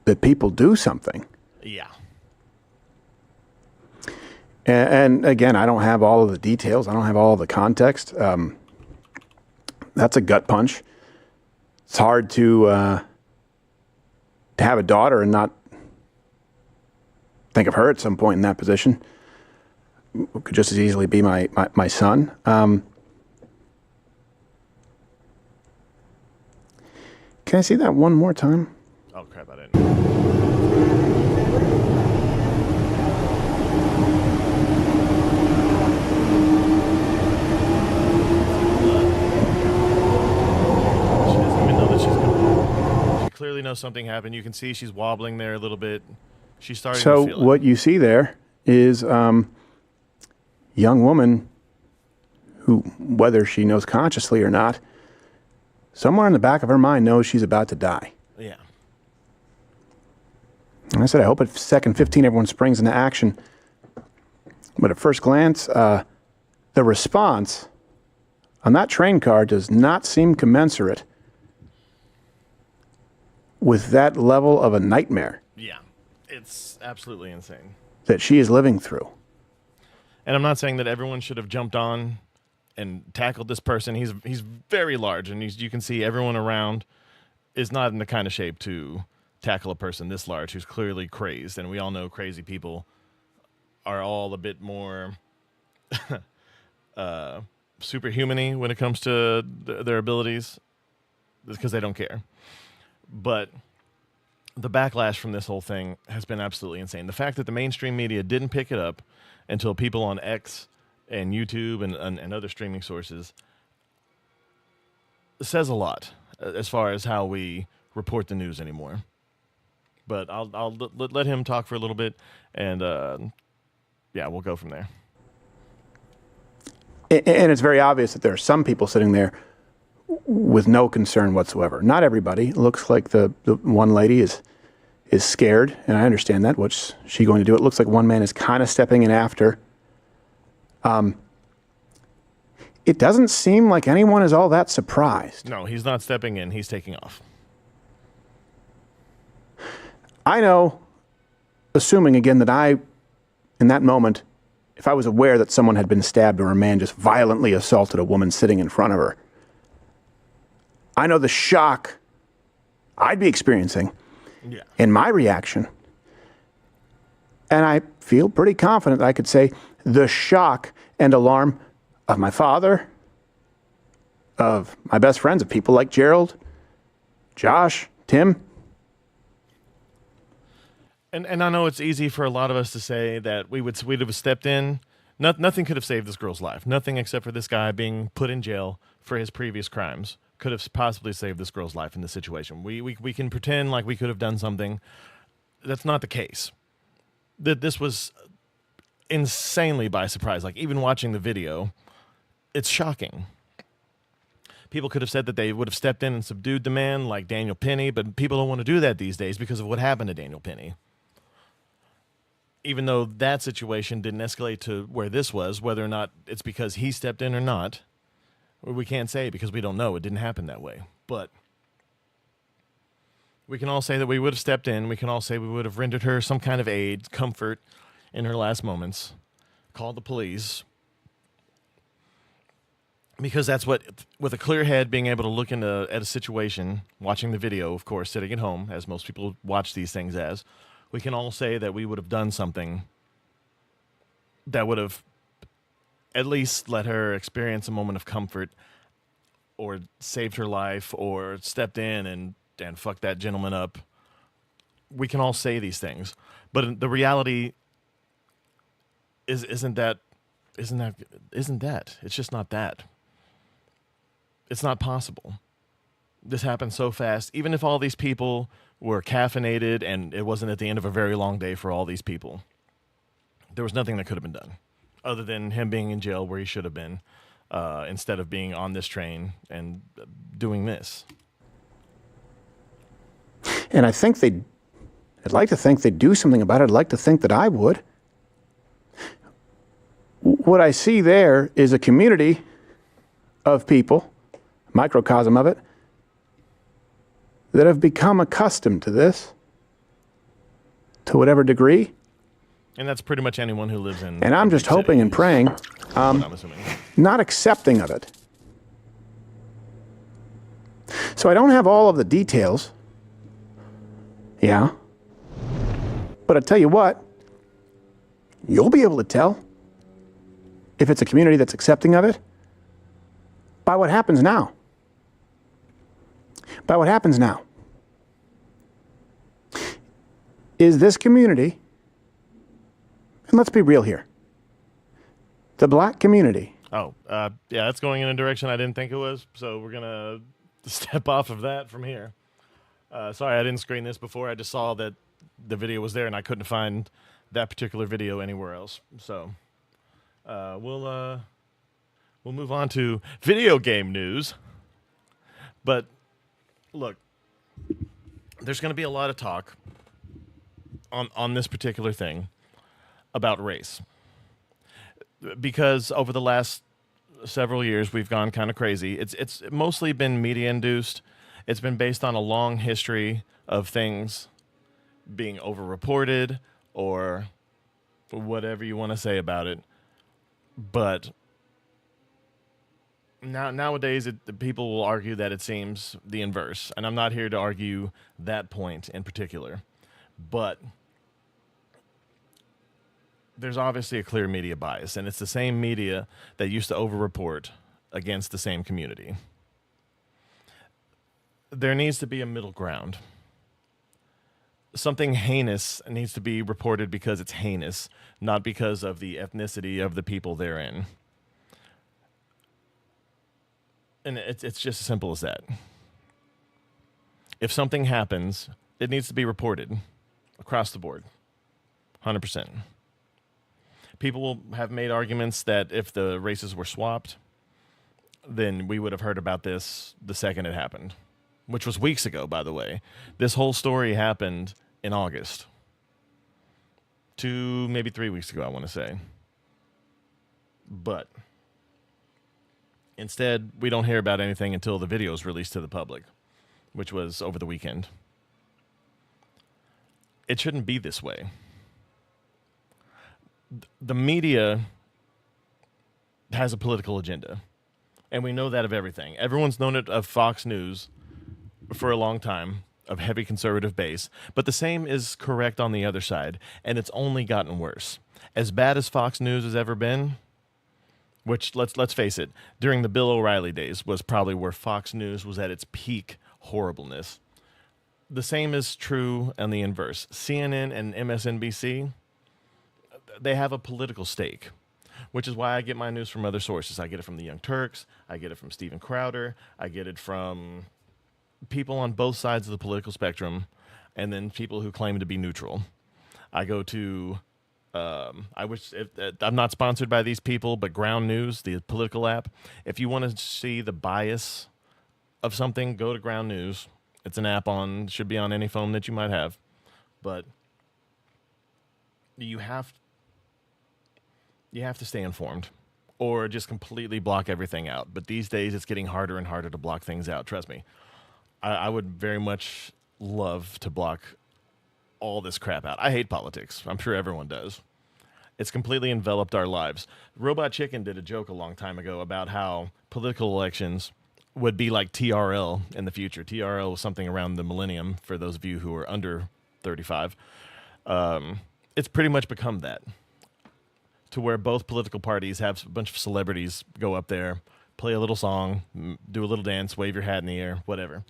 that people do something. Yeah. And again, I don't have all of the details. I don't have all of the context. That's a gut punch. It's hard to have a daughter and not think of her at some point in that position. It could just as easily be my son. Can I see that one more time? Oh, crap, I didn't. something happened. You can see she's wobbling there a little bit. She's starting So to feel it. what you see there is young woman who, whether she knows consciously or not, somewhere in the back of her mind knows she's about to die. Yeah. And I said, I hope at second 15 everyone springs into action. But at first glance, the response on that train car does not seem commensurate with that level of a nightmare Yeah. It's absolutely insane. that she is living through. And I'm not saying that everyone should have jumped on and tackled this person. He's very large, and you can see everyone around is not in the kind of shape to tackle a person this large who's clearly crazed. And we all know crazy people are all a bit more superhuman-y when it comes to their abilities because they don't care. But the backlash from this whole thing has been absolutely insane. The fact that the mainstream media didn't pick it up until people on X and YouTube and other streaming sources says a lot as far as how we report the news anymore. But I'll let him talk for a little bit, and yeah, we'll go from there. And it's very obvious that there are some people sitting there with no concern whatsoever. Not everybody. It looks like the one lady is scared, and I understand that. What's she going to do? It looks like one man is kind of stepping in after. It doesn't seem like anyone is all that surprised. No, he's not stepping in. He's taking off. I know, assuming again that I, in that moment, if I was aware that someone had been stabbed or a man just violently assaulted a woman sitting in front of her, I know the shock I'd be experiencing in my reaction. And I feel pretty confident that I could say the shock and alarm of my father, of my best friends, of people like Gerald, Josh, Tim. And I know it's easy for a lot of us to say that we'd have stepped in. Nothing could have saved this girl's life. Nothing except for this guy being put in jail for his previous crimes could have possibly saved this girl's life in this situation. We can pretend like we could have done something. That's not the case. This was insanely by surprise. Like, even watching the video, it's shocking. People could have said that they would have stepped in and subdued the man like Daniel Penny, but people don't want to do that these days because of what happened to Daniel Penny. Even though that situation didn't escalate to where this was, whether or not it's because he stepped in or not, we can't say because we don't know. It didn't happen that way. But we can all say that we would have stepped in. We can all say we would have rendered her some kind of aid, comfort in her last moments, called the police. Because that's what, with a clear head, being able to look at a situation, watching the video, of course, sitting at home, as most people watch these things as, we can all say that we would have done something that would have at least let her experience a moment of comfort, or saved her life, or stepped in and fucked that gentleman up. We can all say these things, but the reality isn't that. It's just not that. It's not possible. This happened so fast. Even if all these people were caffeinated and it wasn't at the end of a very long day for all these people, there was nothing that could have been done other than him being in jail where he should have been, instead of being on this train and doing this. And I'd like to think they'd do something about it. I'd like to think that I would. What I see there is a community of people, microcosm of it, that have become accustomed to this, to whatever degree. And that's pretty much anyone who lives in. And I'm just hoping and praying, I'm assuming. not accepting of it. So I don't have all of the details. Yeah. But I tell you what, you'll be able to tell if it's a community that's accepting of it by what happens now. By what happens now. Is this community, and let's be real here, the black community. Oh, yeah, that's going in a direction I didn't think it was, so we're going to step off of that from here. Sorry, I didn't screen this before. I just saw that the video was there, and I couldn't find that particular video anywhere else. So we'll move on to video game news. But look, there's going to be a lot of talk on this particular thing about race, because over the last several years we've gone kind of crazy. It's mostly been media induced. It's been based on a long history of things being overreported or whatever you want to say about it. But nowadays, people will argue that it seems the inverse. And I'm not here to argue that point in particular. But there's obviously a clear media bias. And it's the same media that used to overreport against the same community. There needs to be a middle ground. Something heinous needs to be reported because it's heinous, not because of the ethnicity of the people therein. And it's just as simple as that. If something happens, it needs to be reported across the board, 100%. People will have made arguments that if the races were swapped, then we would have heard about this the second it happened, which was weeks ago, by the way. This whole story happened in August. 2, maybe 3 weeks ago, I want to say. But instead, we don't hear about anything until the video is released to the public, which was over the weekend. It shouldn't be this way. The media has a political agenda, and we know that of everything. Everyone's known it of Fox News for a long time, of heavy conservative base, but the same is correct on the other side, and it's only gotten worse. As bad as Fox News has ever been, which let's face it, during the Bill O'Reilly days was probably where Fox News was at its peak horribleness. The same is true on the inverse. CNN and MSNBC, they have a political stake, which is why I get my news from other sources. I get it from the Young Turks, I get it from Steven Crowder, I get it from people on both sides of the political spectrum, and then people who claim to be neutral. I go to, I'm not sponsored by these people, but Ground News, the political app. If you want to see the bias of something, go to Ground News. It's an app should be on any phone that you might have. But you have to stay informed, or just completely block everything out. But these days, it's getting harder and harder to block things out. Trust me. I would very much love to block all this crap out. I hate politics. I'm sure everyone does. It's completely enveloped our lives. Robot Chicken did a joke a long time ago about how political elections would be like TRL in the future. TRL was something around the millennium, for those of you who are under 35. It's pretty much become that, to where both political parties have a bunch of celebrities go up there, play a little song, do a little dance, wave your hat in the air, whatever.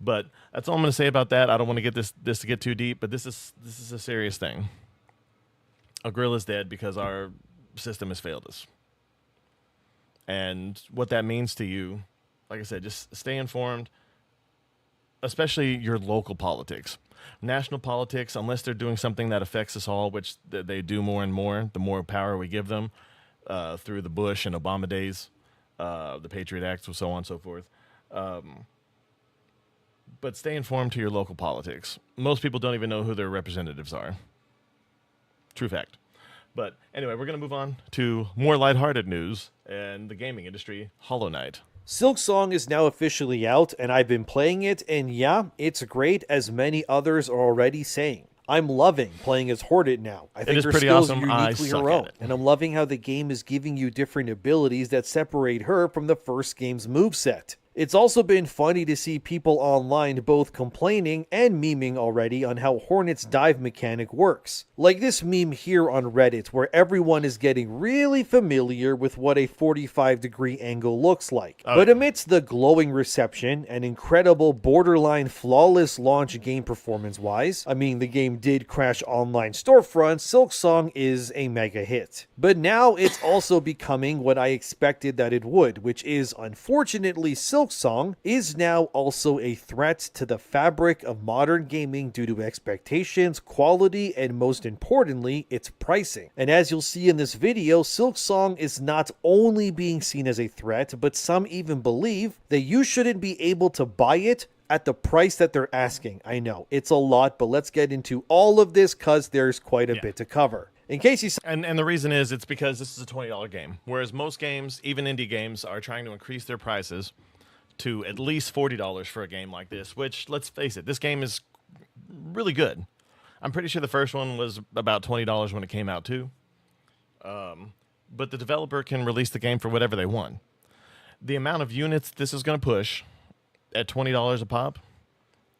But that's all I'm going to say about that. I don't want to get this to get too deep, but this is a serious thing. A gorilla's dead because our system has failed us. And what that means to you, like I said, just stay informed, especially your local politics. National politics, unless they're doing something that affects us all, which they do more and more, the more power we give them through the Bush and Obama days, the Patriot Act, so on and so forth. But stay informed to your local politics. Most people don't even know who their representatives are. True fact. But anyway, we're going to move on to more lighthearted news and the gaming industry, Hollow Knight. Silksong is now officially out, and I've been playing it, and yeah, it's great, as many others are already saying. I'm loving playing as Hornet now. I think her skills are uniquely her own, and I'm loving how the game is giving you different abilities that separate her from the first game's moveset. It's also been funny to see people online both complaining and memeing already on how Hornet's dive mechanic works. Like this meme here on Reddit, where everyone is getting really familiar with what a 45-degree angle looks like. But amidst the glowing reception and incredible borderline flawless launch game performance-wise, I mean, the game did crash online storefronts, Silksong is a mega hit. But now it's also becoming what I expected that it would, which is, unfortunately, Silksong Silksong is now also a threat to the fabric of modern gaming due to expectations, quality, and most importantly, its pricing. And as you'll see in this video, Silksong is not only being seen as a threat, but some even believe that you shouldn't be able to buy it at the price that they're asking. I know, it's a lot, but let's get into all of this because there's quite a bit to cover. In case you... And the reason is it's because this is a $20 game, whereas most games, even indie games, are trying to increase their prices to at least $40 for a game like this, which, let's face it, this game is really good. I'm pretty sure the first one was about $20 when it came out, too. But the developer can release the game for whatever they want. The amount of units this is going to push at $20 a pop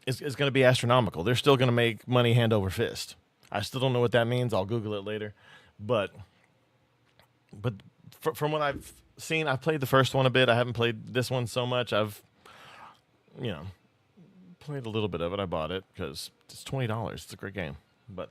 is going to be astronomical. They're still going to make money hand over fist. I still don't know what that means. I'll Google it later. But from what I've seen, I've played the first one a bit. I haven't played this one so much. I've, played a little bit of it. I bought it because it's $20. It's a great game. But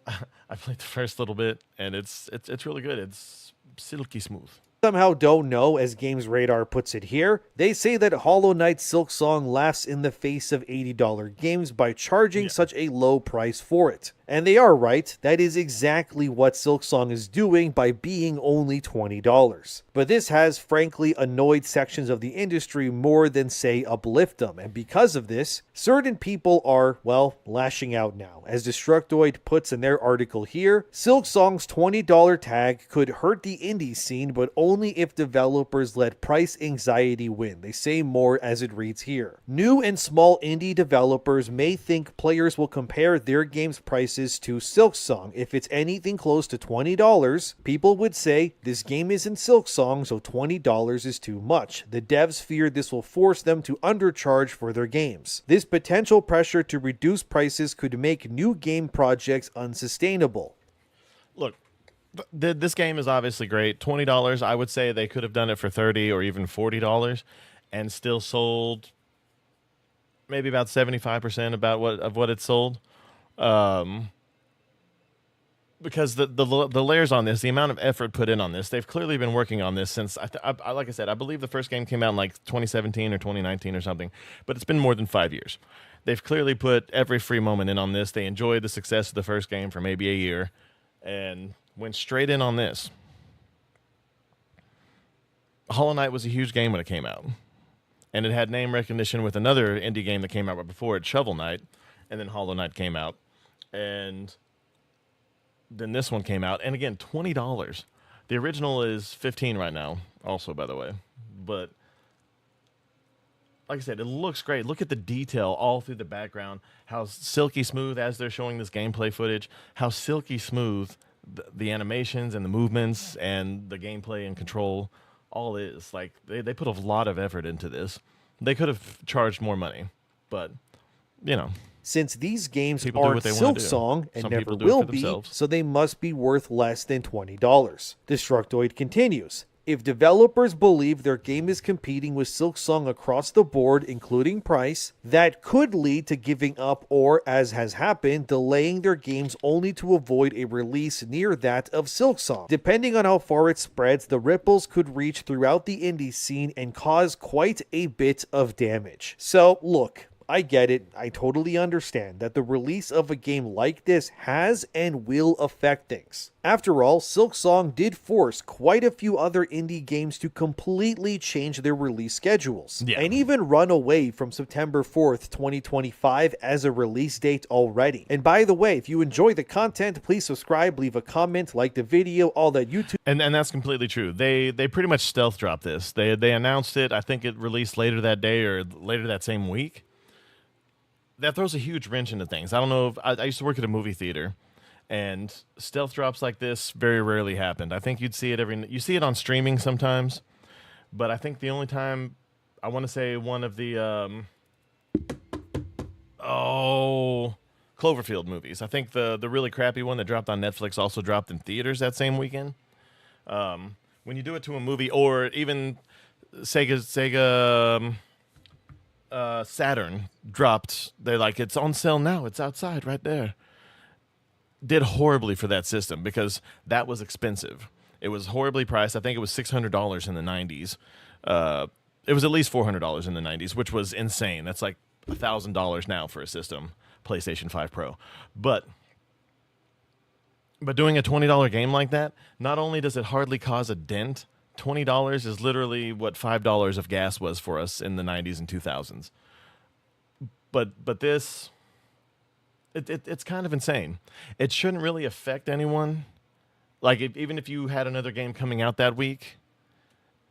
I played the first little bit, and it's really good. It's silky smooth. Somehow don't know, as Games Radar puts it here, they say that Hollow Knight Silksong laughs in the face of $80 games by charging such a low price for it. And they are right, that is exactly what Silksong is doing by being only $20. But this has frankly annoyed sections of the industry more than, say, uplift them, and because of this, certain people are, well, lashing out now. As Destructoid puts in their article here, Silksong's $20 tag could hurt the indie scene, but only if developers let price anxiety win. They say more as it reads here. New and small indie developers may think players will compare their game's prices to Silksong. If it's anything close to $20, people would say this game isn't Silksong, so $20 is too much. The devs fear this will force them to undercharge for their games. This potential pressure to reduce prices could make new game projects unsustainable. Look, this game is obviously great. $20, I would say they could have done it for $30 or even $40 and still sold maybe about 75% of what it sold. Because the layers on this, the amount of effort put in on this, they've clearly been working on this since, like I said, I believe the first game came out in like 2017 or 2019 or something, but it's been more than 5 years. They've clearly put every free moment in on this. They enjoyed the success of the first game for maybe a year and went straight in on this. Hollow Knight was a huge game when it came out, and it had name recognition with another indie game that came out right before it, Shovel Knight, and then Hollow Knight came out, and then this one came out, and again, $20. The original is $15 right now, also, by the way. But like I said, it looks great. Look at the detail all through the background, how silky smooth, as they're showing this gameplay footage, how silky smooth the animations and the movements and the gameplay and control all is. Like, they put a lot of effort into this. They could have charged more money, but, Since these games people aren't Silksong and never will be, so they must be worth less than $20. Destructoid continues. If developers believe their game is competing with Silksong across the board, including price, that could lead to giving up or, as has happened, delaying their games only to avoid a release near that of Silksong. Depending on how far it spreads, the ripples could reach throughout the indie scene and cause quite a bit of damage. So, look, I get it. I totally understand that the release of a game like this has and will affect things. After all, Silksong did force quite a few other indie games to completely change their release schedules, and even run away from September 4th, 2025 as a release date already. And by the way, if you enjoy the content, please subscribe, leave a comment, like the video, all that YouTube. And that's completely true. They pretty much stealth dropped this. They announced it. I think it released later that day or later that same week. That throws a huge wrench into things. I don't know if I used to work at a movie theater, and stealth drops like this very rarely happened. I think you'd see it you see it on streaming sometimes, but I think the only time, I want to say one of the Cloverfield movies. I think the really crappy one that dropped on Netflix also dropped in theaters that same weekend. When you do it to a movie, or even Sega Saturn dropped, they're like, it's on sale now, it's outside right there. Did horribly for that system because that was expensive. It was horribly priced. I think it was $600 in the 90s It was at least $400 in the 90s, which was insane. That's like $1,000 now for a system, PlayStation 5 Pro. But doing a $20 game like that, not only does it hardly cause a dent, $20 is literally what $5 of gas was for us in the 90s and 2000s. But this, it's kind of insane. It shouldn't really affect anyone. Like, even if you had another game coming out that week,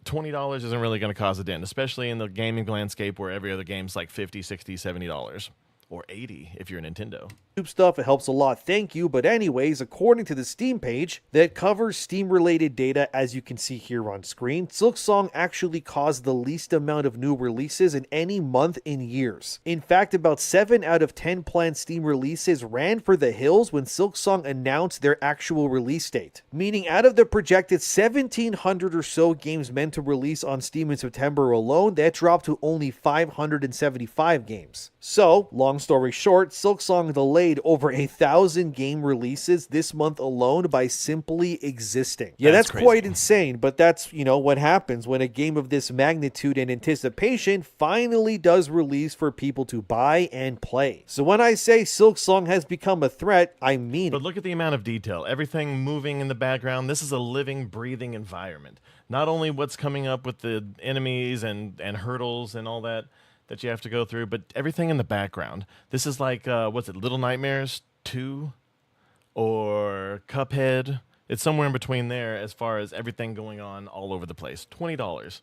$20 isn't really going to cause a dent, especially in the gaming landscape where every other game's like $50, $60, $70. Or 80 if you're Nintendo. Stuff, it helps a lot, thank you. But anyways, according to the Steam page that covers Steam related data, as you can see here on screen, Silksong actually caused the least amount of new releases in any month in years. In fact, about 7 out of 10 planned Steam releases ran for the hills when Silksong announced their actual release date, meaning out of the projected 1,700 or so games meant to release on Steam in September alone, that dropped to only 575 games. So, long story short, Silksong delayed over 1,000 game releases this month alone by simply existing. Yeah, that's quite insane, but that's, what happens when a game of this magnitude and anticipation finally does release for people to buy and play. So when I say Silksong has become a threat, I mean it. But look at the amount of detail. Everything moving in the background. This is a living, breathing environment. Not only what's coming up with the enemies and hurdles and all that you have to go through, but everything in the background. This is like, Little Nightmares 2 or Cuphead? It's somewhere in between there as far as everything going on all over the place. $20.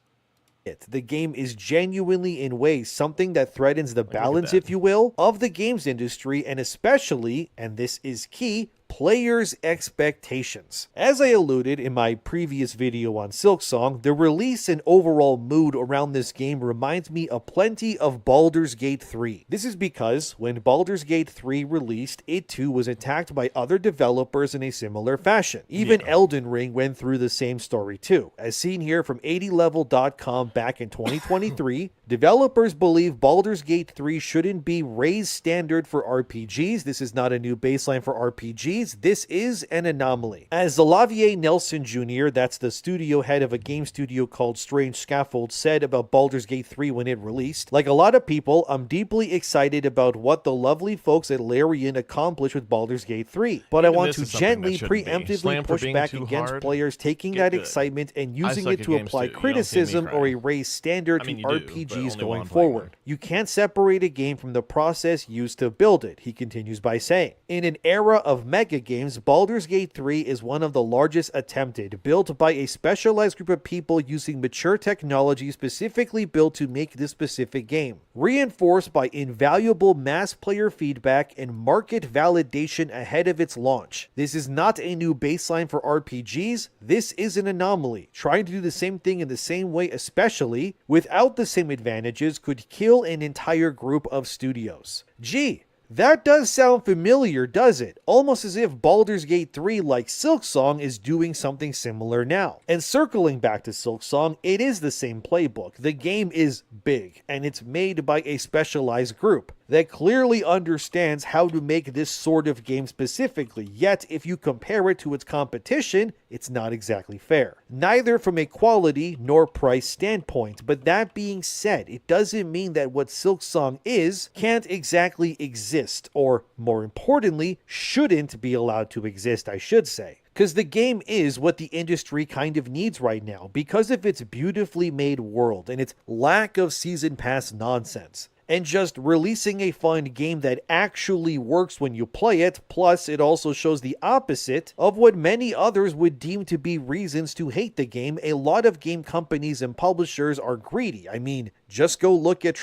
The game is genuinely, in ways, something that threatens the balance, if you will, of the games industry, and especially, and this is key, players' expectations. As I alluded in my previous video on Silksong, the release and overall mood around this game reminds me a plenty of Baldur's Gate 3. This is because when Baldur's Gate 3 released, it too was attacked by other developers in a similar fashion. Even Elden Ring went through the same story too. As seen here from 80level.com back in 2023, developers believe Baldur's Gate 3 shouldn't be raised standard for RPGs. This is not a new baseline for RPGs. This is an anomaly. As Xavier Nelson Jr., that's the studio head of a game studio called Strange Scaffold, said about Baldur's Gate 3 when it released, like a lot of people, I'm deeply excited about what the lovely folks at Larian accomplished with Baldur's Gate 3. But I want to gently, preemptively push back against players taking that excitement and using it to apply criticism or a raised standard to RPGs going forward. You can't separate a game from the process used to build it, he continues by saying. In an era of mega games, Baldur's Gate 3 is one of the largest attempted, built by a specialized group of people using mature technology specifically built to make this specific game, reinforced by invaluable mass player feedback and market validation ahead of its launch. This is not a new baseline for RPGs, this is an anomaly. Trying to do the same thing in the same way, especially without the same advantages, could kill an entire group of studios. Gee, that does sound familiar, does it? Almost as if Baldur's Gate 3, like Silksong, is doing something similar now. And circling back to Silksong, it is the same playbook. The game is big, and it's made by a specialized group that clearly understands how to make this sort of game specifically, yet if you compare it to its competition, it's not exactly fair. Neither from a quality nor price standpoint, but that being said, it doesn't mean that what Silksong is can't exactly exist, or more importantly, shouldn't be allowed to exist, I should say. Because the game is what the industry kind of needs right now, because of its beautifully made world and its lack of season pass nonsense. And just releasing a fun game that actually works when you play it, plus it also shows the opposite of what many others would deem to be reasons to hate the game. A lot of game companies and publishers are greedy. I mean, just go look at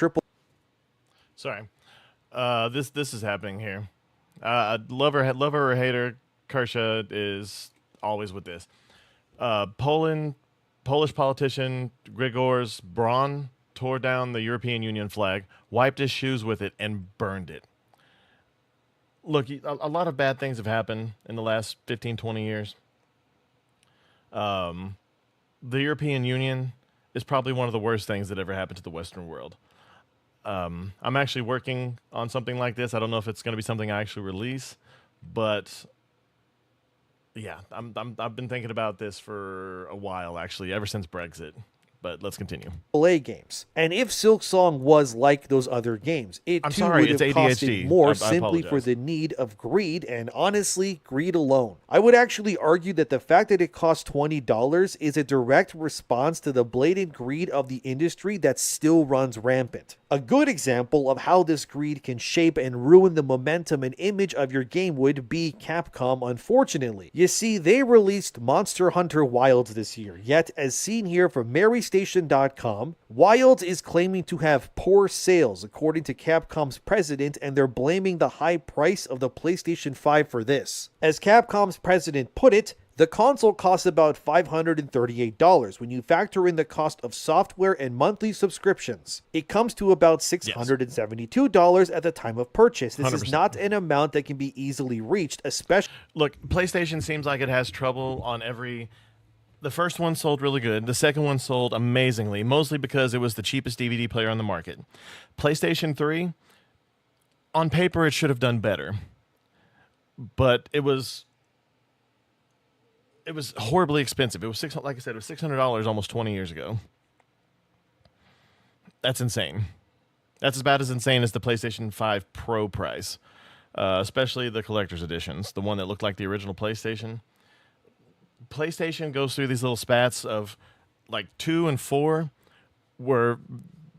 Sorry. This is happening here. Lover or hater, Kersha is always with this. Polish politician Grzegorz Braun tore down the European Union flag, wiped his shoes with it, and burned it. Look, a lot of bad things have happened in the last 15, 20 years. The European Union is probably one of the worst things that ever happened to the Western world. I'm actually working on something like this. I don't know if it's going to be something I actually release, but yeah, I've been thinking about this for a while, actually, ever since Brexit. But let's continue. AAA games. And if Silksong was like those other games, it too would have costed more simply for the need of greed, and honestly, greed alone. I would actually argue that the fact that it costs $20 is a direct response to the blatant greed of the industry that still runs rampant. A good example of how this greed can shape and ruin the momentum and image of your game would be Capcom, unfortunately. You see, they released Monster Hunter Wilds this year, yet as seen here from MaryStation.com, Wilds is claiming to have poor sales according to Capcom's president, and they're blaming the high price of the PlayStation 5 for this. As Capcom's president put it, the console costs about $538 when you factor in the cost of software and monthly subscriptions. It comes to about $672 at the time of purchase. This 100%. is not an amount that can be easily reached, especially... Look, PlayStation seems like it has trouble on every... The first one sold really good. The second one sold amazingly, mostly because it was the cheapest DVD player on the market. PlayStation 3, on paper, it should have done better. But it was horribly expensive. It was like I said, it was $600 almost 20 years ago. That's insane. That's about as insane as the PlayStation 5 Pro price, especially the collector's editions, the one that looked like the original PlayStation. PlayStation goes through these little spats of like 2 and 4 were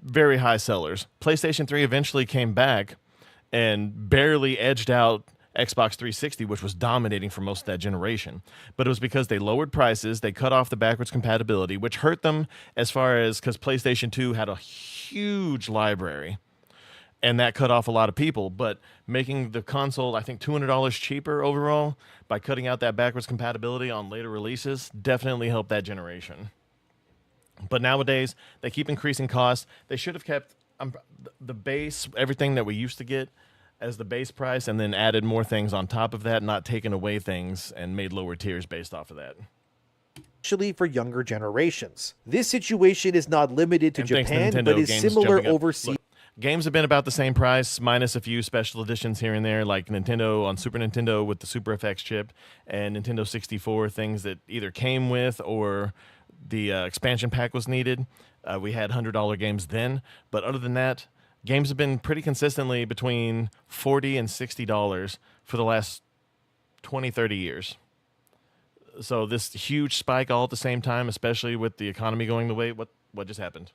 very high sellers. PlayStation 3 eventually came back and barely edged out Xbox 360, which was dominating for most of that generation. But it was because they lowered prices, they cut off the backwards compatibility, which hurt them as far as, because PlayStation 2 had a huge library, and that cut off a lot of people. But making the console, I think, $200 cheaper overall by cutting out that backwards compatibility on later releases definitely helped that generation. But nowadays, they keep increasing costs. They should have kept the base, everything that we used to get as the base price, and then added more things on top of that, not taken away things and made lower tiers based off of that. Especially for younger generations. This situation is not limited to Japan, but is similar overseas. Look, games have been about the same price, minus a few special editions here and there, like Nintendo on Super Nintendo with the Super FX chip, and Nintendo 64, things that either came with or the expansion pack was needed. We had $100 games then, but other than that, games have been pretty consistently between $40 and $60 for the last 20, 30 years. So this huge spike all at the same time, especially with the economy going the way, what just happened?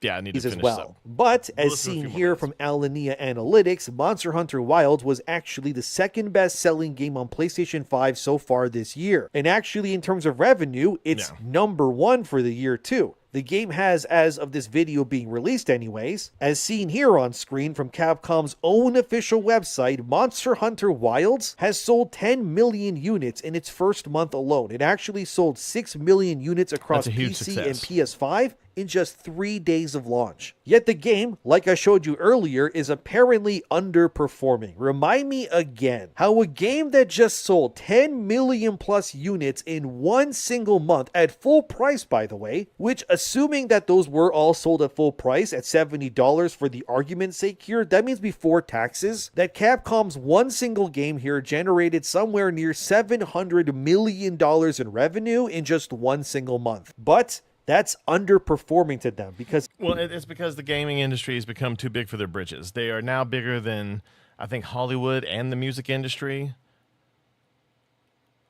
Yeah, I need to finish as well. up. But as seen here from Alinea Analytics, Monster Hunter Wilds was actually the second best-selling game on PlayStation 5 so far this year. And actually, in terms of revenue, it's number 1 for the year too. The game has, as of this video being released anyways, as seen here on screen from Capcom's own official website, Monster Hunter Wilds has sold 10 million units in its first month alone. It actually sold 6 million units across PC and PS5 in just 3 days of launch. Yet the game, like I showed you earlier, is apparently underperforming. Remind me again how a game that just sold 10 million plus units in one single month at full price, by the way, which assuming that those were all sold at full price at $70 for the argument's sake here, that means before taxes, that Capcom's one single game here generated somewhere near $700 million in revenue in just one single month. But that's underperforming to them because... Well, it's because the gaming industry has become too big for their britches. They are now bigger than, I think, Hollywood and the music industry.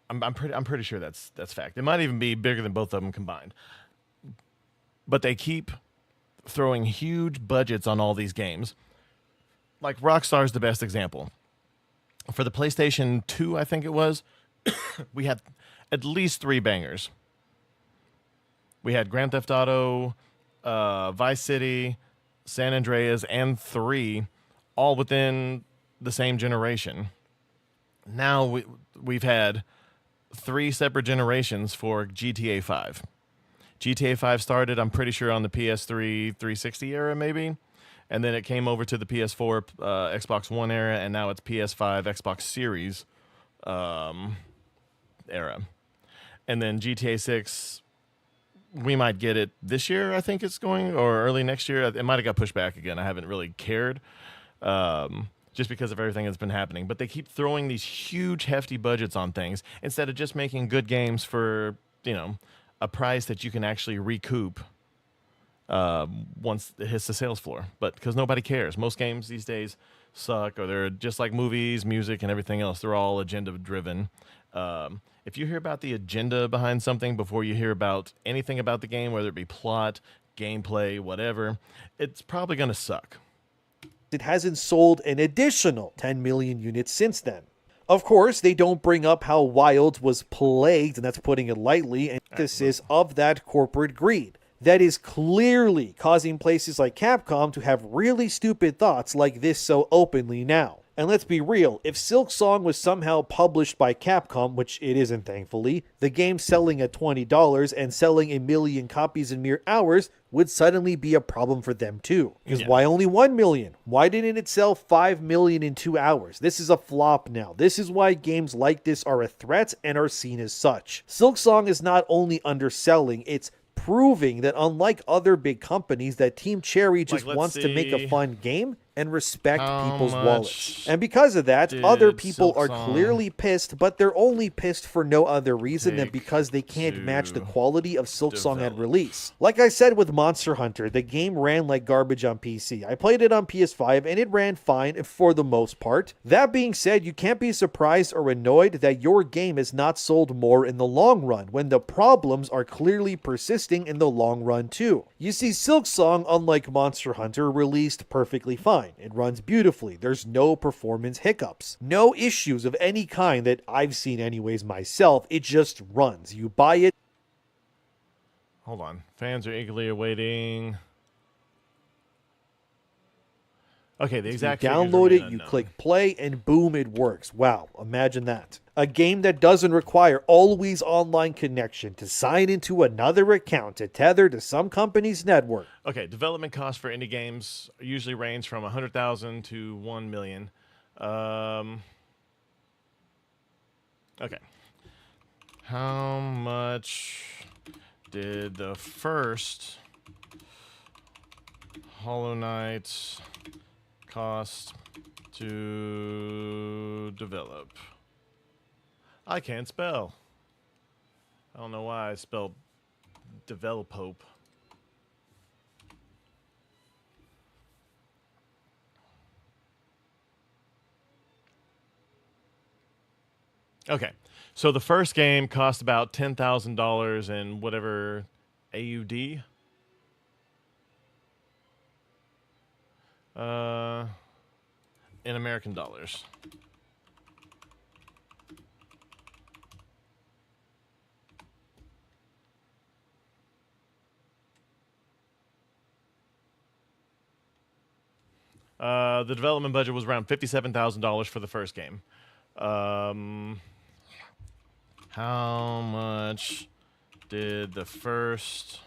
I'm pretty sure that's fact. It might even be bigger than both of them combined. But they keep throwing huge budgets on all these games. Like Rockstar's the best example. For the PlayStation 2, I think it was, we had at least 3 bangers. We had Grand Theft Auto, Vice City, San Andreas, and 3, all within the same generation. Now we've had 3 separate generations for GTA 5. GTA 5 started, I'm pretty sure, on the PS3 360 era, maybe. And then it came over to the PS4, Xbox One era, and now it's PS5, Xbox Series era. And then GTA 6... we might get it this year, I think it's going, or early next year. It might have got pushed back again. I haven't really cared. So just because of everything that's been happening. But they keep throwing these huge, hefty budgets on things instead of just making good games for, a price that you can actually recoup once it hits the sales floor. But because nobody cares. Most games these days suck, or they're just like movies, music, and everything else. They're all agenda-driven. If you hear about the agenda behind something before you hear about anything about the game, whether it be plot, gameplay, whatever, it's probably going to suck. It hasn't sold an additional 10 million units since then. Of course, they don't bring up how Wild was plagued, and that's putting it lightly, and emphasis of that corporate greed. That is clearly causing places like Capcom to have really stupid thoughts like this so openly now. And let's be real, if Silksong was somehow published by Capcom, which it isn't thankfully, the game selling at $20 and selling 1 million copies in mere hours would suddenly be a problem for them too. Because why only 1 million? Why didn't it sell 5 million in 2 hours? This is a flop now. This is why games like this are a threat and are seen as such. Silksong is not only underselling, it's proving that unlike other big companies, that Team Cherry just wants to make a fun game and respect people's wallets. And because of that, other people are clearly pissed, but they're only pissed for no other reason than because they can't match the quality of Silksong at release. Like I said with Monster Hunter, the game ran like garbage on PC. I played it on PS5 and it ran fine for the most part. That being said, you can't be surprised or annoyed that your game is not sold more in the long run, when the problems are clearly persisting in the long run too. You see, Silksong, unlike Monster Hunter, released perfectly fine. It runs beautifully. There's no performance hiccups. No issues of any kind that I've seen anyways myself. It just runs. You buy it. Hold on. Fans are eagerly awaiting. Okay, the exact You download it, you click play, and boom, it works. Wow, imagine that. A game that doesn't require always online connection to sign into another account to tether to some company's network. Okay, development costs for indie games usually range from $100,000 to $1 million. Okay. How much did the first Hollow Knight cost to develop? I can't spell. I don't know why I spelled develop hope. Okay, so the first game cost about $10,000 in whatever AUD. In American dollars. The development budget was around $57,000 for the first game. How much did the first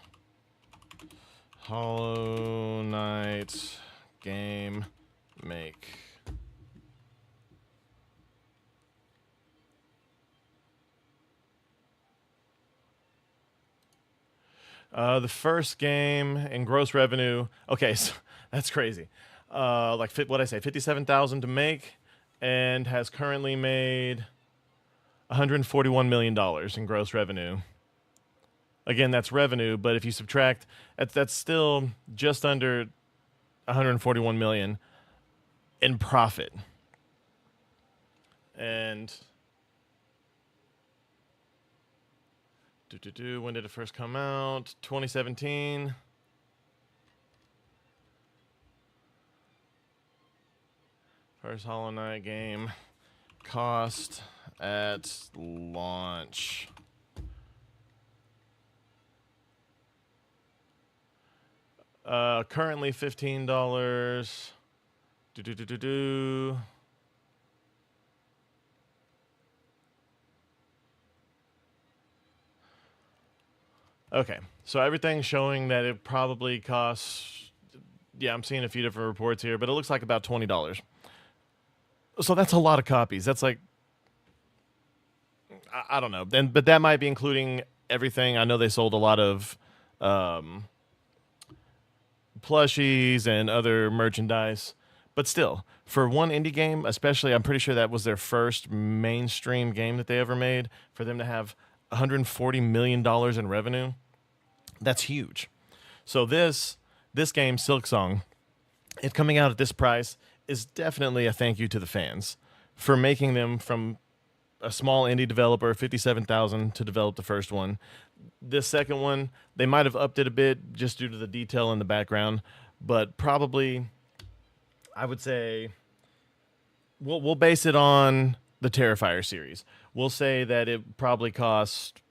Hollow Knight game make? The first game in gross revenue. Okay, so that's crazy. Like what I say, $57,000 to make, and has currently made $141 million in gross revenue. Again, that's revenue, but if you subtract, that's still just under $141 million in profit. And when did it first come out? 2017. First Hollow Knight game cost at launch. Currently $15. Okay, so everything's showing that it probably costs. Yeah, I'm seeing a few different reports here, but it looks like about $20. So that's a lot of copies. That's like, I don't know. But that might be including everything. I know they sold a lot of plushies and other merchandise. But still, for one indie game, especially, I'm pretty sure that was their first mainstream game that they ever made. For them to have $140 million in revenue, that's huge. So this game, Silksong, it coming out at this price is definitely a thank you to the fans for making them from a small indie developer, $57,000 to develop the first one. This second one, they might have upped it a bit just due to the detail in the background, but probably, I would say, we'll base it on the Terrifier series. We'll say that it probably cost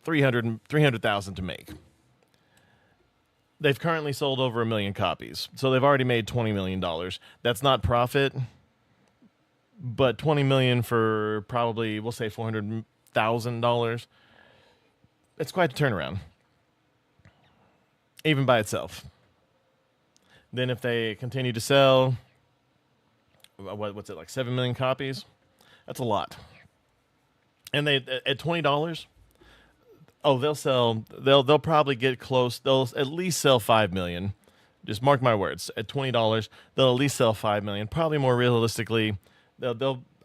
$300,000 to make. They've currently sold over 1 million copies, so they've already made $20 million. That's not profit, but $20 million for probably, we'll say $400,000. It's quite a turnaround, even by itself. Then if they continue to sell, what's it, like 7 million copies? That's a lot. And they at $20, they'll probably get close. They'll at least sell 5 million. Just mark my words. At $20, they'll at least sell 5 million. Probably more realistically,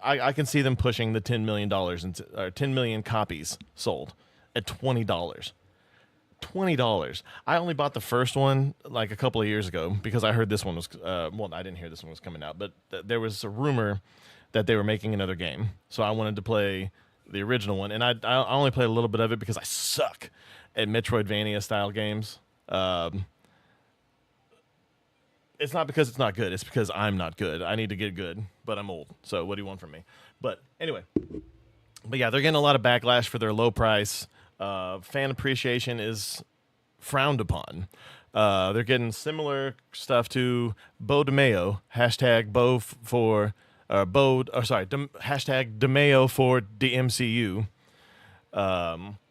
I can see them pushing the $10 million or 10 million copies sold at $20. $20. I only bought the first one like a couple of years ago because I heard this one was well, I didn't hear this one was coming out, but there was a rumor that they were making another game, so I wanted to play the original one, and I only played a little bit of it because I suck at Metroidvania style games. It's not because it's not good; it's because I'm not good. I need to get good, but I'm old. So what do you want from me? But anyway, yeah, they're getting a lot of backlash for their low price. Fan appreciation is frowned upon. They're getting similar stuff to Bo DeMayo, hashtag Bo for hashtag DeMayo for the MCU.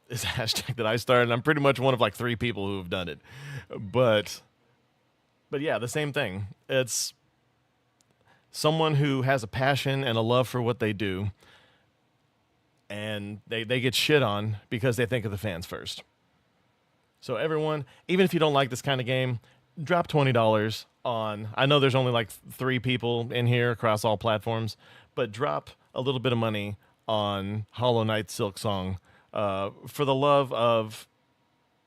Is a hashtag that I started, and I'm pretty much one of like 3 people who have done it. But yeah, the same thing. It's someone who has a passion and a love for what they do, and they get shit on because they think of the fans first. So everyone, even if you don't like this kind of game, drop $20 on, I know there's only like 3 people in here across all platforms, but drop a little bit of money on Hollow Knight Silksong for the love of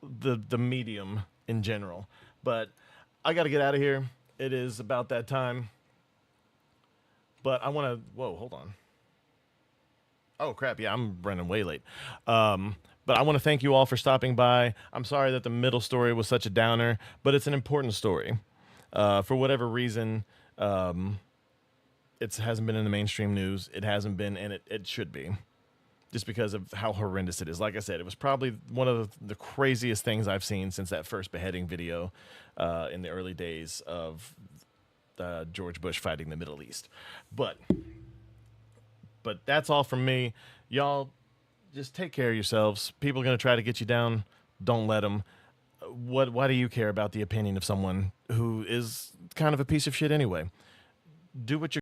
the medium in general. But I got to get out of here. It is about that time. But I want to, whoa, hold on. Oh, crap. Yeah, I'm running way late. But I want to thank you all for stopping by. I'm sorry that the middle story was such a downer, but it's an important story. For whatever reason, it hasn't been in the mainstream news. It hasn't been, and it should be, just because of how horrendous it is. Like I said, it was probably one of the craziest things I've seen since that first beheading video in the early days of George Bush fighting the Middle East. But that's all from me. Y'all, just take care of yourselves. People are going to try to get you down. Don't let them. Why do you care about the opinion of someone who is kind of a piece of shit anyway? Do what you're